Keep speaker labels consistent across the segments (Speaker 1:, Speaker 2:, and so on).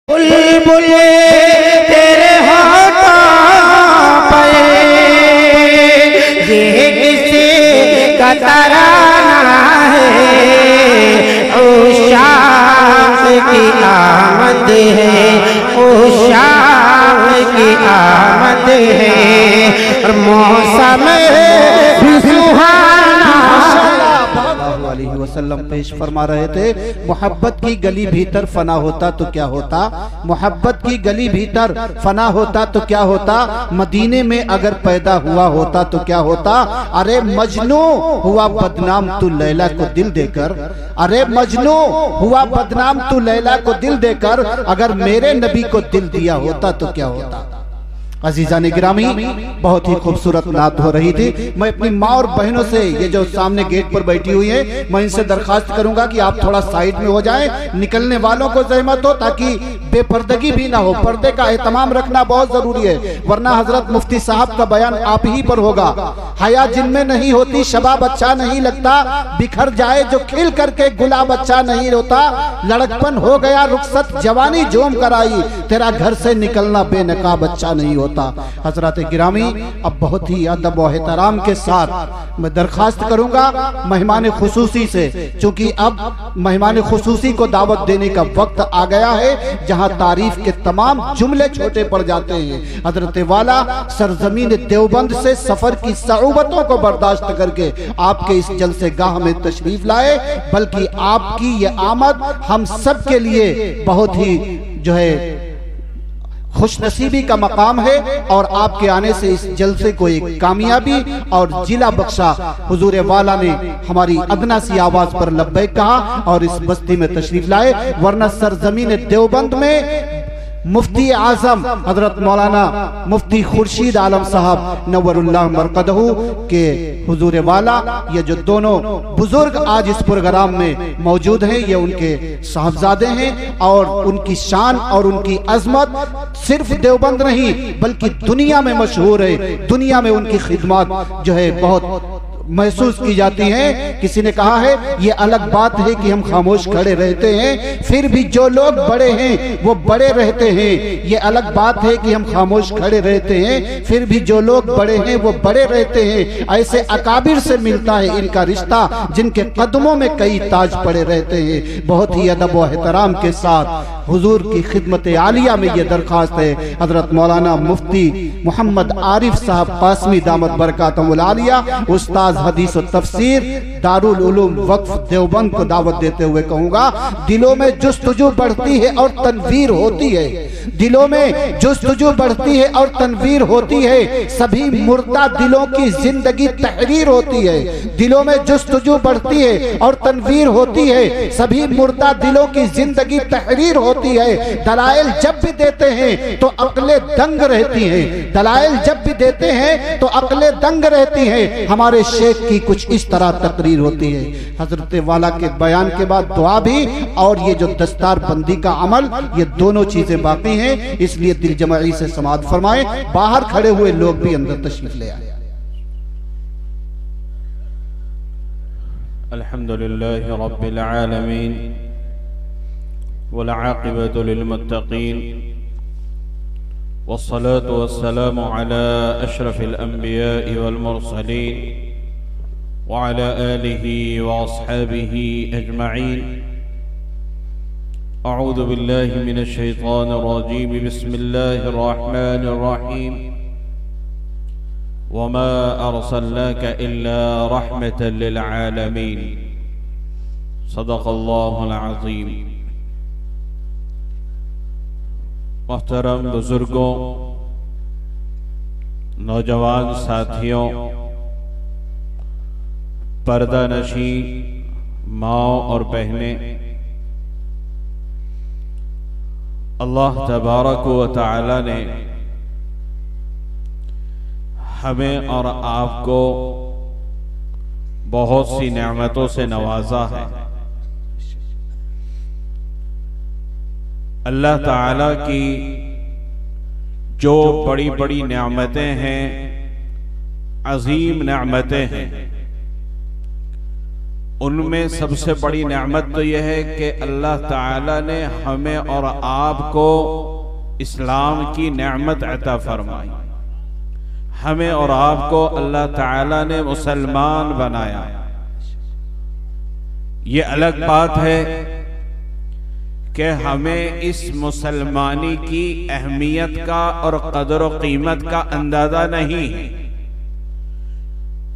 Speaker 1: बुलबुल तेरे होठों पे ये किसी का तराना है, उशाक की आमद है, उशाक की आमद है, और मौसम भी सुहाना।
Speaker 2: वसल्लम पेश फरमा रहे थे, मोहब्बत की गली भीतर फना होता तो क्या होता, मोहब्बत की गली भीतर फना होता तो क्या होता, मदीने में अगर पैदा हुआ होता तो क्या होता। अरे मजनू हुआ बदनाम तू लैला को दिल देकर, अरे मजनू हुआ बदनाम तू लैला को दिल देकर, अगर मेरे नबी को दिल दिया होता तो क्या होता। अजीजान गिरामी, बहुत ही खूबसूरत नात हो रही थी। मैं अपनी माँ और बहनों से, ये जो सामने गेट पर बैठी हुई है, मैं इनसे दरखास्त करूंगा कि आप थोड़ा साइड में हो जाएं, निकलने वालों को ज़हमत हो, ताकि बेपर्दगी भी ना हो। पर्दे का एहतमाम रखना बहुत जरूरी है, वरना हजरत मुफ्ती साहब का बयान आप ही पर होगा। हया जिनमें नहीं होती शबाब अच्छा नहीं लगता, बिखर जाए जो खिल करके गुलाब अच्छा नहीं होता, लड़कपन हो गया रुखसत जवानी जोम कराई, तेरा घर से निकलना बेनकाब अच्छा नहीं होता। हजरत गिरामी, अब बहुत ही अदब और एहतराम के साथ मैं दरखास्त करूंगा मेहमान खुसूसी से, क्योंकि अब मेहमान खुसूसी को दावत देने का वक्त आ गया है, जहां तारीफ के तमाम जुमले छोटे पड़ जाते हैं। हजरत वाला सरजमीन देवबंद से सफर की सऊबतों को बर्दाश्त करके आपके इस जलसे गाह में तशरीफ लाए, बल्कि आपकी ये आमद हम सब के लिए बहुत ही जो है खुशनसीबी का मकाम है, और आपके आने से इस जलसे को एक कामयाबी और जिला बख्शा। हुजूर वाला ने हमारी अदना सी आवाज पर लब्बैक कहा और इस बस्ती में तशरीफ लाए, वरना सरजमीन देवबंद में मुफ्ती आजम हजरत मौलाना मुफ्ती खुर्शीद आलम साहब नव्वरुल्लाह मरकदहू के हुजूर वाला, ये जो दोनों बुजुर्ग आज इस प्रोग्राम में मौजूद हैं, ये उनके साहबजादे हैं, और उनकी शान और उनकी अजमत सिर्फ देवबंद नहीं बल्कि दुनिया में मशहूर है। दुनिया में उनकी खिदमत जो है बहुत महसूस की जाती हैं। किसी ने कहा है, ये अलग बात है कि हम खामोश खड़े रहते हैं, फिर भी जो लोग बड़े हैं वो बड़े रहते हैं। ये अलग बात है कि हम खामोश खड़े रहते हैं, फिर भी जो लोग बड़े हैं वो बड़े रहते हैं। ऐसे अकाबिर से मिलता है इनका रिश्ता, जिनके कदमों में कई ताज पड़े रहते हैं। बहुत ही अदब व एहतराम के साथ हुजूर की खिदमत आलिया में ये दरखास्त है, हजरत मौलाना मुफ्ती मोहम्मद आरिफ साहब कासमी दामत बरकातुहुल आलिया, उस्ताद हदीस और तफसीर दारुल उलूम वक्फ देवबंद को दावत देते हुए कहूंगा, दिलों में जुस्तजू बढ़ती है और तनवीर होती है, दिलों में जुस्तजू बढ़ती है और तनवीर होती है, सभी मुर्दा दिलों की जिंदगी तहरीर होती है। दिलों में जुस्तजू बढ़ती है और तनवीर होती है, सभी मुर्दा दिलों की जिंदगी तहरीर होती है। दलाइल जब भी देते हैं तो अक्लें दंग रहती हैं, दलाइल जब भी देते हैं तो अक्लें दंग रहती हैं। हमारे शेख की कुछ इस तरह तकरीर होती है। हजरत वाला के बयान के बाद दुआ भी और ये जो दस्तार बंदी का अमल, ये दोनों चीजें बाकी हैं, इसलिए दिल जमाई से समाअत फरमाएं। बाहर खड़े हुए लोग भी अंदर तशरीफ ले आए।
Speaker 3: अल्हम्दुलिल्लाहि रब्बिल आलमीन वल आक़िबतु लिल मुत्तक़ीन वस्सलातु वस्सलामु अला अशरफिल अंबिया'i वल मुरसलीन व अला आलिहि व अस्हाबिहि अजमईन। अऊज़ु बिल्लाहि मिनश शैतानिर रजीम। बिस्मिल्लाहिर रहमानिर रहीम। वमा अर्सलनाका इल्ला रहमतल लिल आलमीन। सदक़ल्लाहुल अज़ीम। मोहतरम बुजुर्गों, नौजवान साथियों, पर्दा नशी माओ और बहनें, अल्लाह तबारक व तआला ने हमें और आपको बहुत सी नेमतों से नवाजा है। अल्लाह ताला की जो बड़ी बड़ी नेमतें हैं, अजीम नेमतें हैं, उनमें सबसे बड़ी नेमत तो यह है कि अल्लाह ताला ने हमें और आपको इस्लाम की नेमत अता फरमाई। हमें और आपको अल्लाह ताला ने मुसलमान बनाया। ये अलग बात है कि हमें इस मुसलमानी की अहमियत का और कदर व कीमत का अंदाजा नहीं है,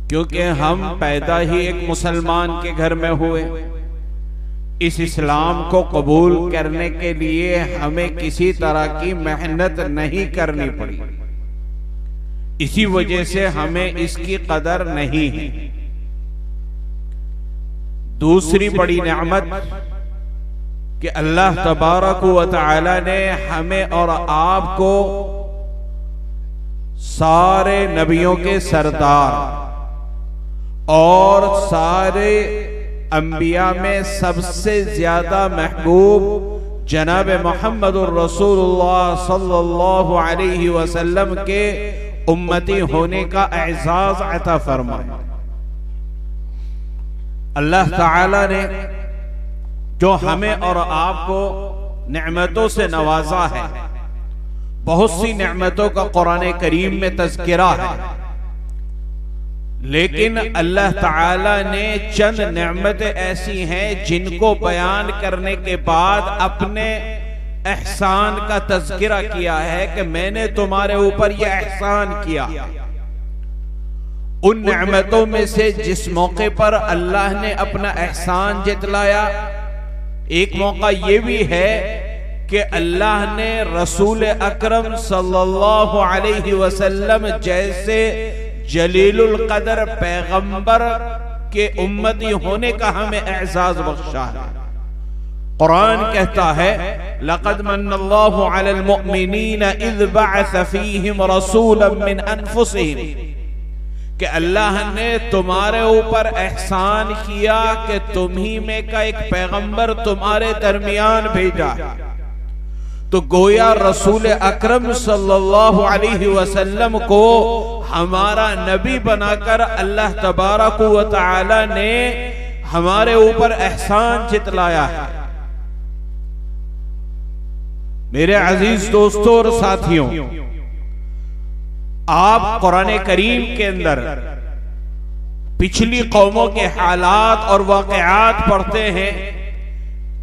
Speaker 3: क्योंकि हम पैदा ही एक मुसलमान के घर में हुए। इस इस्लाम को कबूल करने के लिए हमें किसी तरह की मेहनत नहीं करनी पड़ी, इसी वजह से हमें इसकी कदर नहीं है। दूसरी बड़ी नेमत कि अल्लाह तबारक व तआला ने हमें और आपको सारे नबियों के सरदार और सारे अंबिया में सबसे ज्यादा महबूब जनाब मोहम्मदुर रसूलुल्लाह सल्लल्लाहु अलैहि वसल्लम के उम्मती होने का एजाज अता फरमाया। अल्लाह ताला ने जो हमें और आपको नेमतों से नवाजा है, बहुत सी नेमतों का कुरान करीम में तज़किरा है, लेकिन अल्लाह ताला ने चंद नेमतें ऐसी हैं जिनको बयान करने के बाद अपने एहसान का तज़किरा किया है कि मैंने तुम्हारे ऊपर यह एहसान किया। उन नेमतों में से जिस मौके पर अल्लाह ने अपना एहसान जतलाया, एक मौका यह भी है कि अल्लाह ने रसूल अकरम सल्लल्लाहु अलैहि वसल्लम जैसे जलीलुल कदर पैगंबर के उम्मती होने का हमें एजाज बख्शा है। कुरान कहता है, लक़द मन्नल्लाहु अलल मुअमिनीना इज़ बअस फ़ीहिम रसूलन मिन अनफुसिहिम, कि अल्लाह ने तुम्हारे ऊपर एहसान किया कि तुम्ही में का एक पैगंबर तुम्हारे दरमियान भेजा। तो गोया रसूल अकरम सल्लल्लाहु अलैहि वसल्लम को हमारा नबी बनाकर अल्लाह तबारक व तआला ने हमारे ऊपर एहसान जितलाया है। मेरे अजीज दोस्तों और साथियों, आप कुरान करीम के अंदर पिछली कौमों के हालात और वाक़यात पढ़ते हैं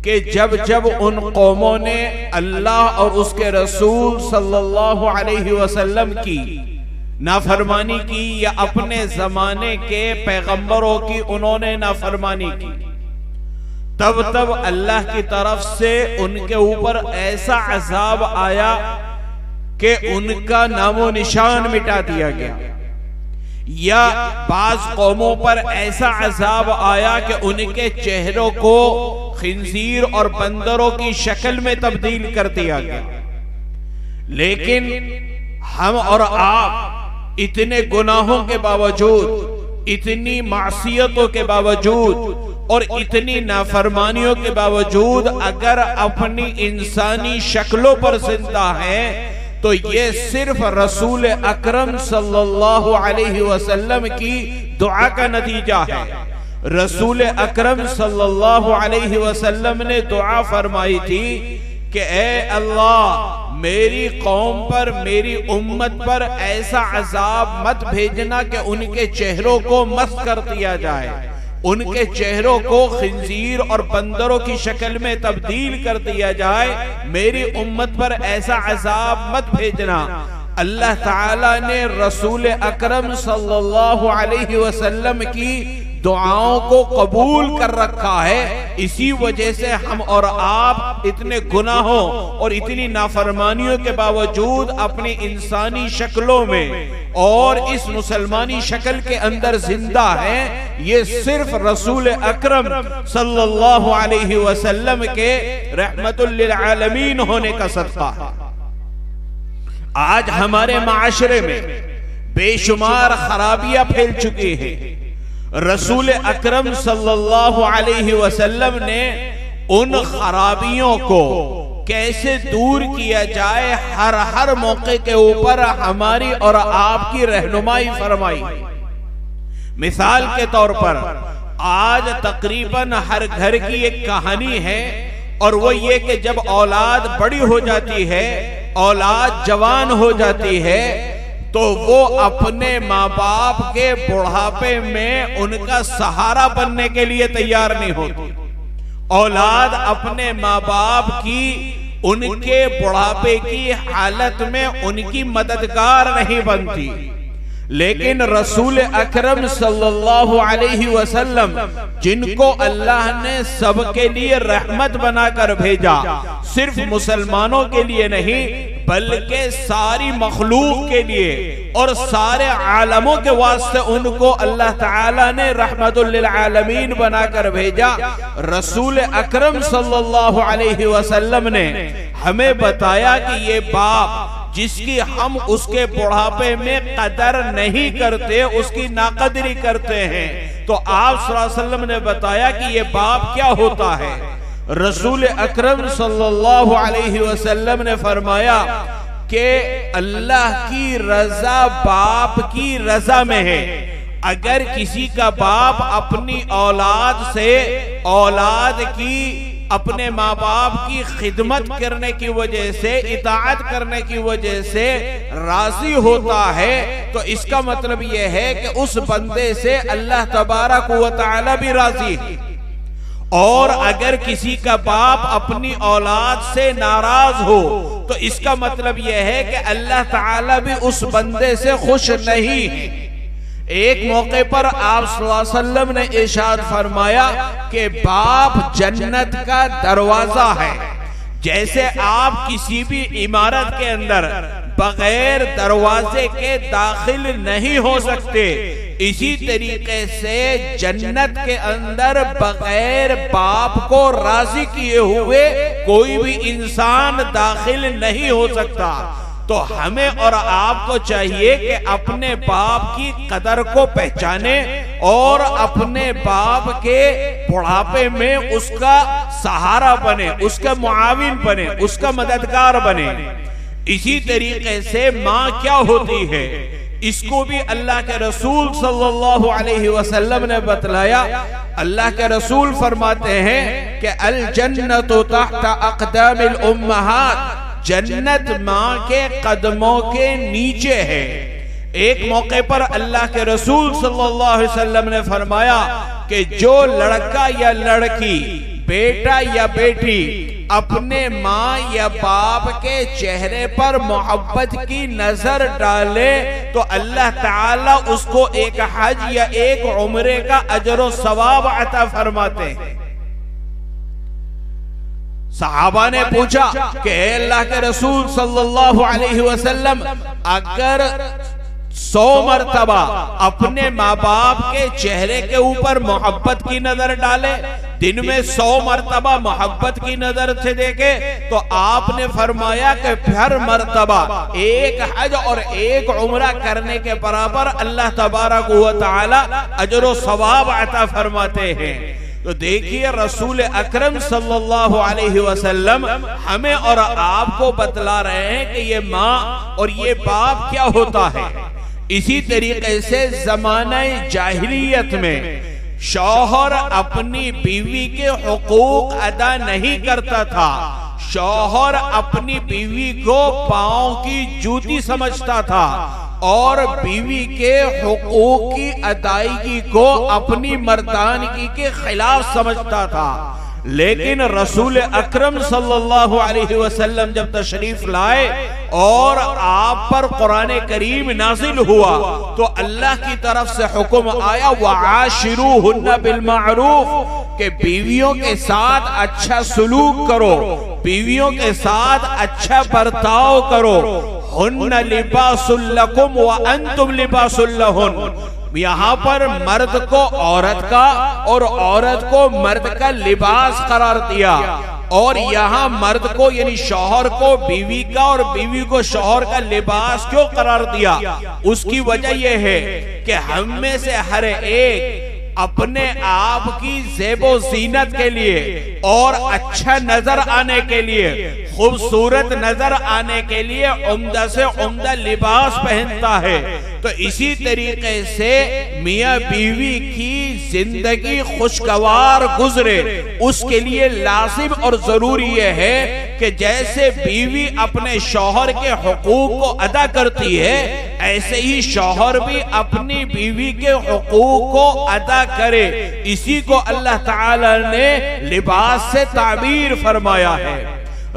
Speaker 3: कि जब जब उन कौमों ने अल्लाह और उसके रसूल सल्लल्लाहु अलैहि वसल्लम की नाफरमानी की या अपने जमाने के पैगंबरों की उन्होंने नाफरमानी की, तब तब अल्लाह की तरफ से उनके ऊपर ऐसा अजाब आया कि उनका नामो निशान मिटा दिया गया, या बाज कौमों पर ऐसा अजाब आया कि उनके चेहरों को खिंजीर और बंदरों की शक्ल में तब्दील कर दिया गया। लेकिन हम और आप इतने गुनाहों के बावजूद, इतनी मासियतों के बावजूद और इतनी नाफरमानियों के बावजूद अगर अपनी इंसानी शक्लों पर जिंदा हैं, तो ये सिर्फ रसूल अकरम सल्लल्लाहु अलैहि वसल्लम की दुआ का नतीजा है। रसूल अकरम सल्लल्लाहु अलैहि वसल्लम ने दुआ फरमाई थी कि ए अल्लाह, मेरी कौम पर, मेरी उम्मत पर ऐसा अजाब मत भेजना कि उनके चेहरों को मस्त कर दिया जाए, उनके चेहरों को खिंजीर और बंदरों की शक्ल में तब्दील कर दिया जाए। मेरी उम्मत पर ऐसा अजाब मत भेजना। अल्लाह ताला ने रसूल अकरम सल्लल्लाहु अलैहि वसल्लम की दुआओं को कबूल कर रखा है। इसी वजह से हम और आप इतने गुनाहों और इतनी नाफरमानियों के बावजूद अपनी इंसानी शक्लों में और इस मुसलमानी शक्ल के अंदर जिंदा है। ये सिर्फ रसूल अकरम सल्लल्लाहु अलैहि वसल्लम के रहमतुल लिल आलमीन होने का सदका है। आज हमारे माशरे में बेशुमार खराबियां फैल चुकी हैं। रसूल अकरम सल्लल्लाहु अलैहि वसल्लम ने उन खराबियों को कैसे दूर किया जाए, हर मौके के ऊपर हमारी और आपकी रहनुमाई फरमाई। मिसाल के तौर पर आज तकरीबन हर घर की एक कहानी है, और वो ये कि जब औलाद बड़ी हो जाती है, औलाद जवान हो जाती है, तो वो अपने माँ बाप के बुढ़ापे में उनका सहारा बनने के लिए तैयार नहीं होती। औलाद अपने माँ बाप की उनके बुढ़ापे की हालत में उनकी मददगार नहीं बनती। लेकिन रसूल अकरम सल्लल्लाहु अलैहि वसल्लम, जिनको अल्लाह ने सबके लिए रहमत बनाकर भेजा, सिर्फ मुसलमानों के लिए नहीं बल्कि सारी मखलूक के लिए और सारे आलमों के वास्ते उनको अल्लाह ताला ने रहमतुल लिल आलमीन बनाकर भेजा। रसूल अकरम सल्लल्लाहु अलैहि वसल्लम ने हमें बताया कि ये बाप जिसकी हम उसके बुढ़ापे में कदर नहीं करते, उसकी नाकदरी करते हैं, तो आप सल्लल्लाहु अलैहि वसल्लम ने बताया कि ये बाप क्या होता है। रसूल अकरम सल्लल्लाहु अलैहि वसल्लम ने फरमाया कि अल्लाह की रजा बाप की रजा में है। अगर किसी का बाप अपनी औलाद से, औलाद की अपने माँ बाप की खिदमत करने की वजह से, इताअत करने की वजह से राजी होता है, तो इसका मतलब यह है कि उस बंदे से अल्लाह तबारक व तआला भी राजी है। और अगर किसी का बाप अपनी औलाद से नाराज हो, तो इसका मतलब यह है कि अल्लाह ताला भी उस बंदे से खुश नहीं है। एक मौके पर आप सल्लल्लाहु अलैहि वसल्लम ने इरशाद फरमाया कि बाप जन्नत का दरवाजा है। जैसे आप किसी भी इमारत के अंदर बगैर दरवाजे के दाखिल नहीं हो सकते, इसी तरीके से जन्नत के अंदर बगैर बाप को राजी किए हुए कोई भी इंसान दाखिल नहीं हो सकता। तो हमें और आपको चाहिए कि अपने बाप की कदर को पहचाने और अपने बाप के बुढ़ापे में उसका सहारा बने, उसका मुआविन बने, उसका मददगार बने। इसी तरीके से माँ क्या होती है, इसको भी अल्लाह के रसूल सल्लल्लाहु अलैहि वसल्लम ने बतलाया। अल्लाह के रसूल फरमाते हैं कि अल जन्नतु तहता अक़दामिल उम्महात, जन्नत माँ के कदमों के नीचे है। एक मौके पर अल्लाह के रसूल सल्लल्लाहु अलैहि वसल्लम ने फरमाया कि जो लड़का या लड़की, बेटा या बेटी अपने माँ या बाप के चेहरे पर मोहब्बत की नजर डाले, तो अल्लाह ताला उसको एक हज या एक उम्रे का अजर सवाब अता फरमाते हैं। सहाबा ने पूछा कि अल्लाह के रसूल सल्लल्लाहु अलैहि वसल्लम, अगर 100 मरतबा अपने माँ बाप के चेहरे के ऊपर मोहब्बत की नजर डाले, दिन में 100 मरतबा मोहब्बत की नजर से देखे, तो आपने फरमाया कि हर मरतबा एक हज और एक उम्रा करने के बराबर अल्लाह तबारक व तआला अजर सवाब अता फरमाते हैं। तो देखिए रसूल अकरम सल्लल्लाहु अलैहि वसल्लम हमें और आपको बतला रहे हैं कि ये माँ और ये बाप क्या होता है। इसी तरीके से ज़माने जाहिलियत में शौहर अपनी बीवी के हुकूक अदा नहीं करता था। शौहर अपनी बीवी को पाँव की जूती समझता था और बीवी के हुकूक की अदायगी को अपनी मर्दानगी के खिलाफ समझता था। लेकिन रसूल अकरम सल्लल्लाहु अलैहि वसल्लम जब तशरीफ लाए और आप पर कुरान करीम नाजिल हुआ, तो अल्लाह की तरफ से हुक्म आया वआशिरूहुन्ना बिल मारूफ, के बीवियों के साथ अच्छा सलूक करो, बीवियों के साथ अच्छा बर्ताव करो। हुन्ना लिबासुल लकुम व अंतुम लिबासुल लहुन, यहाँ पर मर्द को औरत का और औरत को मर्द का लिबास करार दिया, और यहाँ मर्द को यानी शौहर को बीवी का और बीवी को शौहर का लिबास क्यों करार दिया? उसकी वजह यह है कि हम में से हर एक अपने आप की ज़ेबो ज़ीनत के लिए और अच्छा नजर आने के लिए, खूबसूरत नजर आने के लिए उम्दा से उम्दा लिबास पहनता है। तो इसी तरीके से मियाँ बीवी की जिंदगी खुशगवार गुजरे उसके लिए लाजिम और जरूरी यह है कि जैसे बीवी अपने शौहर के हुकूक को अदा करती है, ऐसे ही शौहर भी अपनी बीवी के हुकूक को अदा करे। इसी को अल्लाह ताला ने लिबास से ताबीर फरमाया है।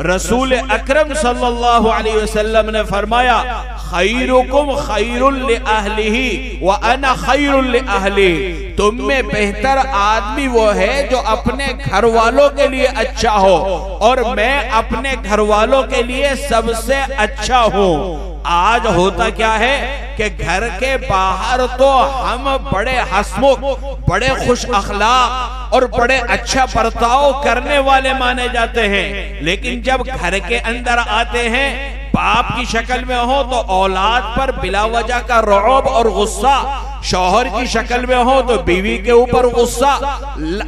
Speaker 3: रसूल अकरम सल्लल्लाहु अलैहि वसल्लम ने फरमाया, खैरुकुम खैरुल लिअहलिही व अना खैरुल लिअहली। तुम में बेहतर आदमी वो है जो अपने घर वालों के लिए अच्छा हो और मैं अपने घर वालों के लिए सबसे अच्छा हूँ। आज होता क्या है कि घर के बाहर तो हम बड़े हंसमुख, बड़े खुश अखलाक और बड़े अच्छा बर्ताव करने वाले माने जाते हैं, लेकिन जब घर के अंदर आते हैं, बाप की शक्ल में हो तो औलाद पर बिला वजह का रौब और गुस्सा, शौहर की शक्ल में हो तो बीवी के ऊपर गुस्सा।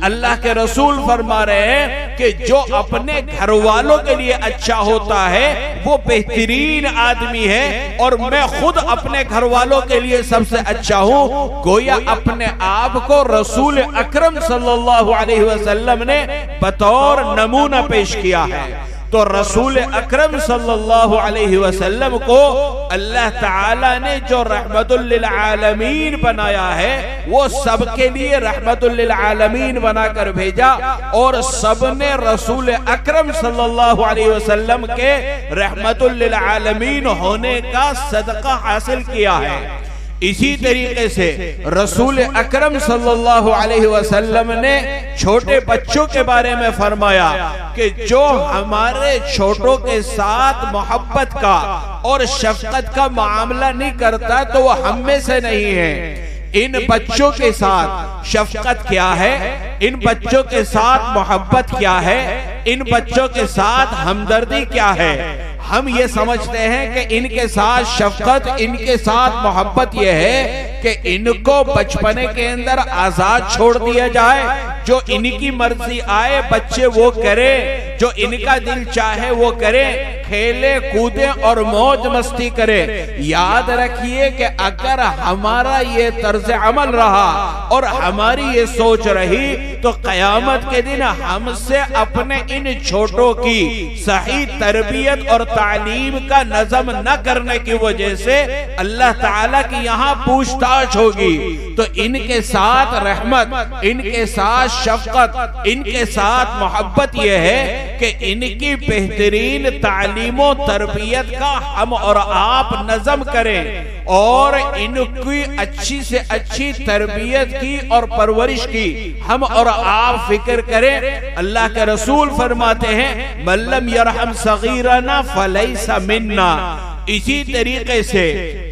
Speaker 3: अल्लाह के रसूल फरमा रहे हैं कि जो अपने घर वालों के लिए अच्छा होता है वो बेहतरीन आदमी है और मैं खुद अपने घर वालों के लिए सबसे अच्छा हूँ। गोया अपने आप को रसूल अकरम सल्लल्लाहु अलैहि वसल्लम ने बतौर नमूना पेश किया है। तो रसूल अकरम सल्लल्लाहु अलैहि वसल्लम को अल्लाह ताला ने जो रहमतुल लिल आलमीन बनाया है वो सबके लिए रहमतुल लिल आलमीन बनाकर भेजा और सबने रसूल अकरम सल्लल्लाहु अलैहि वसल्लम के रहमतुल लिल आलमीन होने का सदका हासिल किया है। इसी तरीके से रसूल अकरम सल्लल्लाहु अलैहि वसल्लम ने छोटे बच्चों के बारे में फरमाया कि जो हमारे छोटों के साथ मोहब्बत का और शफकत का मामला नहीं करता तो वो हम में से नहीं है। इन बच्चों के साथ शफकत क्या है, इन बच्चों के साथ मोहब्बत क्या है, इन बच्चों के साथ हमदर्दी क्या है। हम ये समझते हैं कि इनके साथ शफकत, इनके साथ मोहब्बत ये है कि इनको बचपने के अंदर आजाद छोड़ दिया जाए, जो इनकी मर्जी आए बच्चे वो करे, जो इनका दिल चाहे वो करे, खेले कूदे और मौज मस्ती करे। याद रखिए कि अगर हमारा ये तर्ज अमल रहा और हमारी ये सोच रही तो कयामत के दिन हमसे अपने इन छोटों की सही तरबियत और तालीम का नज़म न करने की वजह से अल्लाह ताला की यहाँ पूछताछ होगी। तो इनके साथ रहमत, इनके साथ शफकत, इनके साथ मोहब्बत यह है कि इनकी बेहतरीन तालीमो तरबियत का हम और आप नज़म करें और इनकी अच्छी से अच्छी तरबियत की और परवरिश की हम और आप फिक्र करें। अल्लाह के रसूल फरमाते हैं, मल्लम यरहम सगीरना फलैसा मिन्ना। इसी तरीके से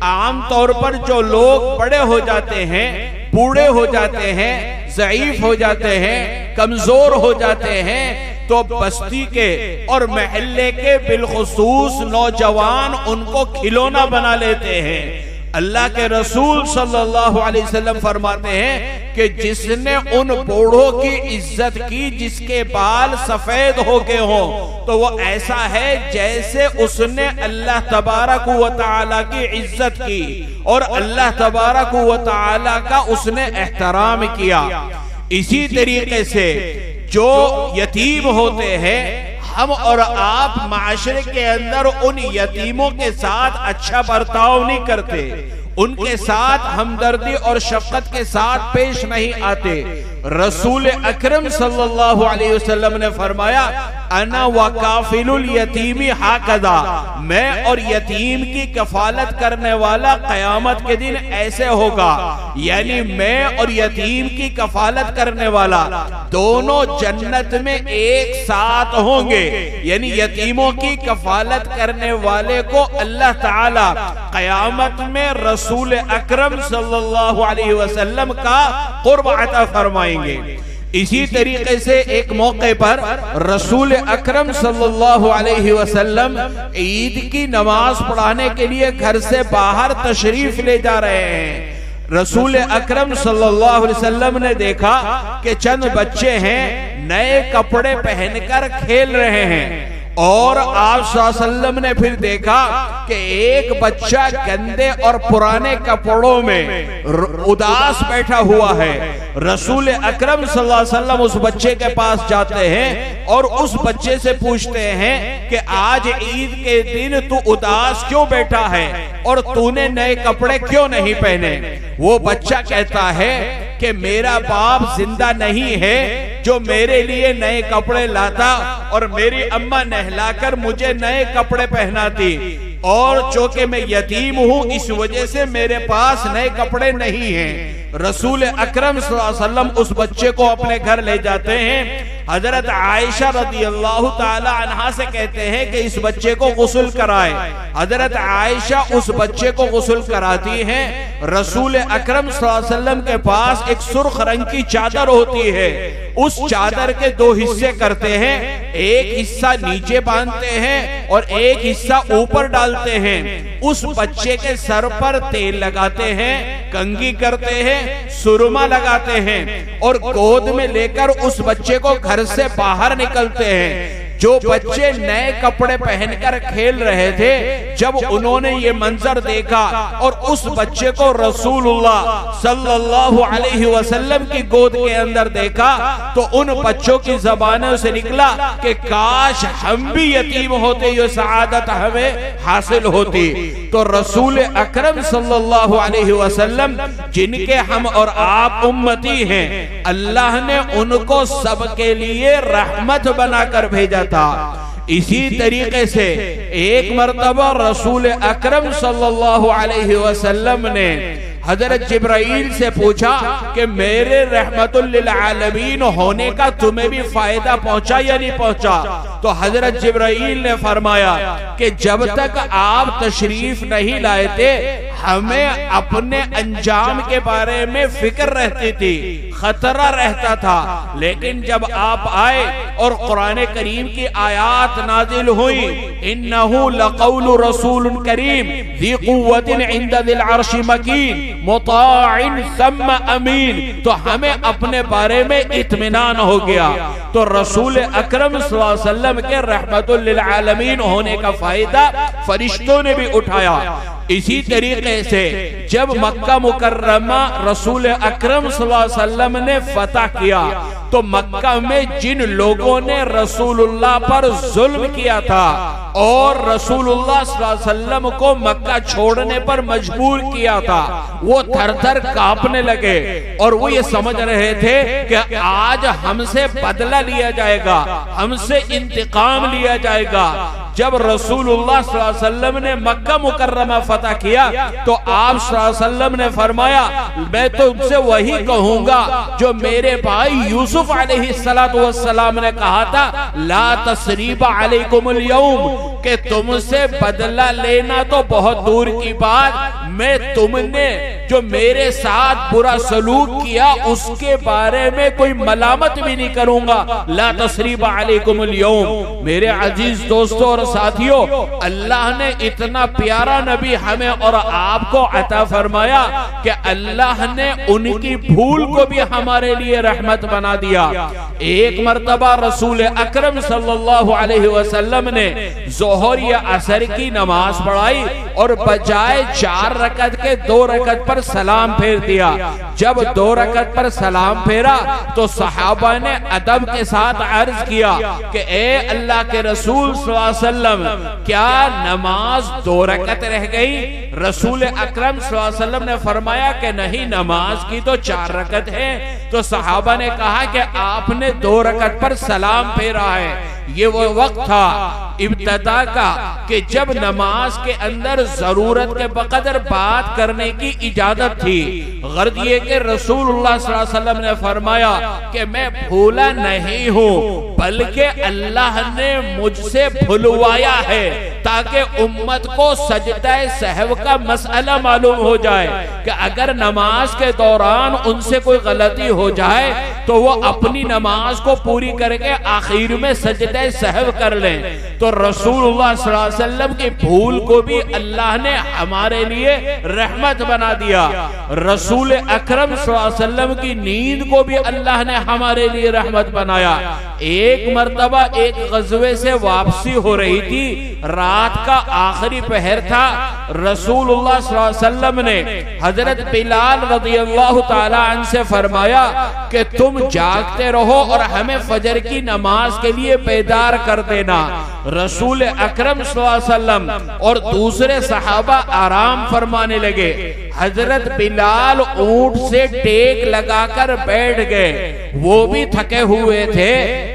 Speaker 3: आम तौर पर जो लोग बड़े हो जाते हैं, बूढ़े हो जाते हैं, ज़ईफ हो जाते हैं, कमजोर हो जाते हैं, तो बस्ती के और महल्ले के बिलखुसूस नौजवान उनको खिलौना बना लेते हैं। अल्लाह के रसूल सल्लल्लाहु अलैहि वसल्लम फरमाते हैं कि जिसने उन बूढ़ों की इज्जत की जिसके बाल सफेद हो गए हों, तो वो ऐसा है जैसे उसने अल्लाह तबारक व तआला की इज्जत की और अल्लाह तबारक व तआला का उसने एहतराम किया। इसी तरीके से जो यतीम होते हैं, हम और आप माशरे के अंदर उन यतीमों के साथ अच्छा बर्ताव नहीं करते, उनके साथ हमदर्दी और शफकत के साथ पेश नहीं आते। रसूल अकरम सल्लल्लाहु अलैहि वसल्लम ने फरमाया, अना व काफिलुल यतीमी हाकदा, मैं और यतीम की कफालत करने वाला कयामत के दिन ऐसे होगा। यानी मैं और यतीम की कफालत करने वाला दोनों जन्नत में एक साथ होंगे। यानी यतीमों की कफालत करने वाले को अल्लाह ताला कयामत में रसूल अकरम सल्लल्लाहु अलैहि वसल्लम का कुर्ब अता फरमाएंगे। इसी तरीके से एक मौके पर रसूल अकरम सल्लल्लाहु अलैहि वसल्लम ईद की नमाज पढ़ाने के लिए घर से बाहर तशरीफ ले जा रहे हैं। रसूल अकरम सल्लल्लाहु अलैहि वसल्लम ने देखा कि चंद बच्चे हैं, नए कपड़े पहनकर खेल रहे हैं और आप सल्लल्लाहु अलैहि वसल्लम ने फिर देखा कि एक बच्चा गंदे और पुराने कपड़ों में उदास बैठा हुआ है। रसूल अकरम सल्लल्लाहु अलैहि वसल्लम उस बच्चे के पास जाते हैं और उस बच्चे से पूछते हैं कि आज ईद के दिन तू उदास क्यों बैठा है और तूने नए कपड़े क्यों नहीं पहने। वो बच्चा कहता है कि मेरा बाप जिंदा नहीं है जो मेरे लिए नए कपड़े लाता और मेरी अम्मा नहलाकर मुझे नए कपड़े पहनाती, और चूंकि मैं यतीम हूं इस वजह से मेरे पास नए कपड़े नहीं हैं। रसूल अकरम सल्लल्लाहु अलैहि वसल्लम उस बच्चे को अपने घर ले जाते हैं। हजरत आयशा रदियल्लाहु ताला अन्हा से कहते हैं कि इस बच्चे को गुस्ल कराए। हजरत आयशा उस बच्चे को गुस्ल कराती हैं। रसूल अकरम सल्लल्लाहु अलैहि वसल्लम के पास एक सुर्ख रंग की चादर होती है। उस चादर के दो हिस्से करते हैं, एक हिस्सा नीचे बांधते हैं और एक हिस्सा ऊपर डालते हैं। उस बच्चे के सर पर तेल लगाते हैं, कंघी करते हैं, सुरमा लगाते हैं और गोद में लेकर उस बच्चे को घर से बाहर निकलते हैं। जो बच्चे नए कपड़े पहनकर खेल रहे थे, जब उन्होंने ये मंजर देखा और उस बच्चे को रसूलुल्लाह सल्लल्लाहु अलैहि वसल्लम की गोद के अंदर देखा, तो उन बच्चों की ज़बानों से निकला कि काश हम भी यतीम होते, ये सआदत हमें हासिल होती। तो रसूल अकरम सल्लल्लाहु अलैहि वसल्लम जिनके हम और आप उम्मती हैं, अल्लाह ने उनको सबके लिए रहमत बनाकर भेजा था। इसी तरीके से एक मर्तबा रसूल अकरम सल्लल्लाहु अलैहि वसल्लम ने हजरत जिब्राइल से पूछा कि मेरे रहमतुल लिल आलमीन होने का तुम्हें भी फायदा पहुंचा या नहीं पहुंचा। तो हजरत जिब्राइल ने फरमाया कि जब तक आप तशरीफ नहीं लाए थे हमें अपने अंजाम के बारे में फिक्र रहती थी, खतरा रहता था, लेकिन जब आप आए और कुरान करीम की आयात नाजिल हुई, इन्नहु लक़ौलु रसूलुन करीम ज़ी क़ुव्वतिन इंदा ज़िल अर्शि मकीन मुताइन सम्मा अमीन, तो हमें अपने बारे में इत्मीनान हो गया। तो रसूल अकरम सल्लल्लाहु अलैहि वसल्लम के रहमतुल लिल आलमीन होने का फायदा फरिश्तों ने भी उठाया। इसी तरीके से जब मक्का मुकर्रमा रसूल अकरम सल्लल्लाहु अलैहि वसल्लम ने फतह किया, तो मक्का में जिन लोगों ने रसूलुल्लाह पर जुल्म किया था और रसूलुल्लाह सल्लल्लाहु अलैहि वसल्लम को मक्का छोड़ने पर मजबूर किया था, वो थर थर कांपने लगे और वो ये समझ रहे थे कि आज हमसे बदला लिया जाएगा, हमसे इंतकाम लिया जाएगा। जब रसूलुल्लाह सल्लल्लाहु अलैहि वसल्लम ने मक्का मुकर्रमा फतह किया, तो आप सल्लल्लाहु अलैहि वसल्लम ने फरमाया मैं तो तुमसे वही कहूंगा जो मेरे भाई यूसुफ अलैहिस्सलातु वस्सलाम ने कहा था, ला तसरीबा अलैकुमुल यौम, कि तुमसे बदला लेना तो बहुत दूर की बात, मैं तुमने जो मेरे साथ बुरा सलूक किया उसके बारे में कोई मलामत भी नहीं करूंगा। ला तसरीबा अलैकुमुल यौम। मेरे अजीज दोस्तों और साथियों, अल्लाह ने इतना प्यारा नबी हमें और आपको अता फरमाया कि अल्लाह ने उनकी भूल को भी हमारे लिए रहमत बना दिया। एक मर्तबा रसूल अकरम सल्लल्लाहु अलैहि वसल्लम ने जोहर या असर की नमाज पढ़ाई और बजाय 4 रकत के 2 रकत पर सलाम फेर दिया। जब 2 रकत पर सलाम फेरा तो सहाबा ने अदब के साथ अर्ज किया कि ए अल्लाह के रसूल सल्लल्लाहु अलैहि वसल्लम, क्या नमाज 2 रकत रह गई? रसूल अकरम सल्लल्लाहु अलैहि वसल्लम ने फरमाया कि नहीं, नमाज की तो 4 रकत है। तो सहाबा ने कहा कि आपने 2 रकत पर सलाम फेरा है। ये वो वक्त था इब्तिदा का कि जब नमाज के अंदर जरूरत के बकदर बात करने की इजाजत थी। गर्द ये कि रसूलुल्लाह सल्लल्लाहु अलैहि वसल्लम ने फरमाया कि मैं भूला नहीं हूँ, बल्कि अल्लाह ने मुझसे भुलवाया है ताकि उम्मत को सजदा सहव का मसला मालूम हो जाए कि अगर नमाज के दौरान उनसे कोई गलती हो जाए तो वो अपनी नमाज को पूरी करके आखिर में सजदा सहव कर लें। तो रसूलुल्लाह सल्लल्लाहु अलैहि वसल्लम की भूल को भी अल्लाह ने हमारे लिए रहमत बना दिया। रसूल अकरम सल्लल्लाहु अलैहि वसल्लम की नींद को भी अल्लाह ने हमारे लिए रहमत बनाया। एक मर्तबा एक गज़वे से वापसी हो रही थी, रात का आखिरी पहर था। रसूलुल्लाह सल्लल्लाहु अलैहि वसल्लम ने हजरत बिलाल रज़ियल्लाहु ताला अन्हु से फरमाया कि तुम जागते रहो और हमें फजर की नमाज के लिए बेदार कर देना। रसूल अकरम सल्लल्लाहु अलैहि वसल्लम और दूसरे सहाबा आराम फरमाने लगे। हजरत बिलाल ऊंट से टेक लगाकर बैठ गए, वो भी थके हुए थे,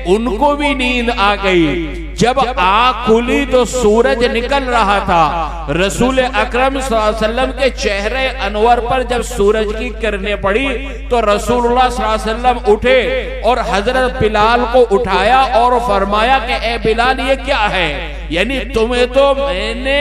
Speaker 3: उनको भी नींद आ गई। जब आँख खुली तो सूरज निकल रहा था। रसूल अकरम सल्लल्लाहु अलैहि वसल्लम के चेहरे अनवर पर जब सूरज की किरणें पड़ी तो रसूलुल्लाह सल्लल्लाहु अलैहि वसल्लम उठे और हजरत बिलाल को उठाया और फरमाया कि ए बिलाल ये क्या है, यानी तुम्हें तो मैंने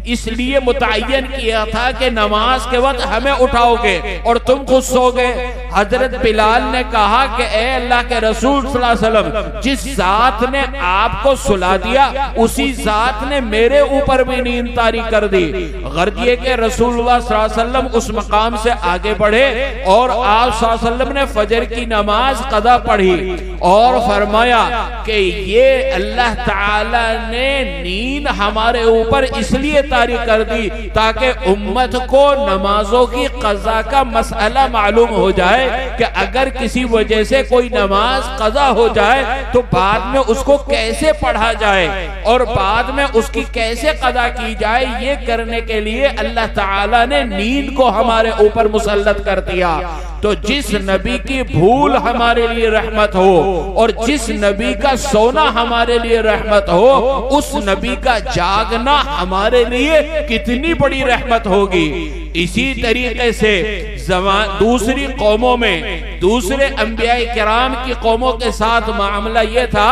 Speaker 3: इसलिए मुतय्यन किया था कि नमाज के वक्त हमें उठाओगे और तुम खुद सो गए। हजरत बिलाल ने कहा कि ए अल्लाह के रसूल सल्लल्लाहु अलैहि वसल्लम, जिस जात ने आपको सुला दिया उसी जात ने मेरे ऊपर भी नींद तारी कर दी। गर्ज ये कि रसूलुल्लाह सल्लल्लाहु अलैहि वसल्लम उस मकाम से आगे बढ़े और आप सल्लल्लाहु अलैहि वसल्लम ने फजर की नमाज कदा पढ़ी और फरमाया कि ये अल्लाह ताला ने नींद हमारे ऊपर इसलिए तारी कर दी ताकि उम्मत को नमाजों की कज़ा का मसला मालूम हो जाए कि अगर किसी वजह से कोई नमाज कज़ा हो जाए तो बाद में उसको कैसे पढ़ा जाए और बाद में उसकी कैसे कज़ा की जाए। ये करने के लिए अल्लाह ताला ने नींद को हमारे ऊपर मुसल्लत कर दिया। तो जिस नबी की भूल हमारे लिए रहमत हो और जिस नबी का सोना हमारे लिए रहमत हो, उस नबी का जागना हमारे लिए कितनी बड़ी रहमत होगी। इसी तरीके से दूसरी कौमों में दूसरे अंबियाए किराम की कौमों के साथ मामला ये था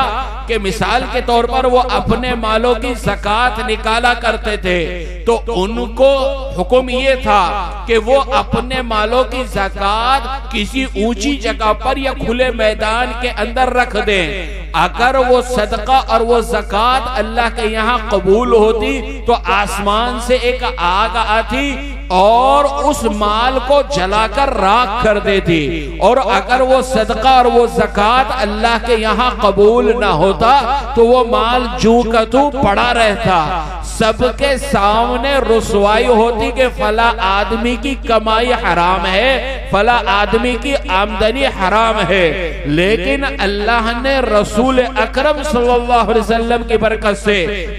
Speaker 3: कि मिसाल के तौर पर वो अपने मालों की ज़कात निकाला करते थे, तो उनको हुक्म ये था कि वो अपने मालों की ज़कात किसी ऊंची जगह पर या खुले मैदान के अंदर रख दें। अगर वो सदका और वो ज़कात अल्लाह के यहाँ कबूल होती तो आसमान से एक आग आती और उस माल को जलाकर राख कर देती, और अगर वो सदका और वो ज़कात अल्लाह के यहाँ कबूल ना होता तो वो माल जू का तू पड़ा रहता। सबके सामने रुसवाई होती कि फला आदमी की कमाई हराम है, फला आदमी की आमदनी हराम है। लेकिन अल्लाह ने रसूल अकरम सल्लल्लाहु अलैहि वसल्लम की बरकत से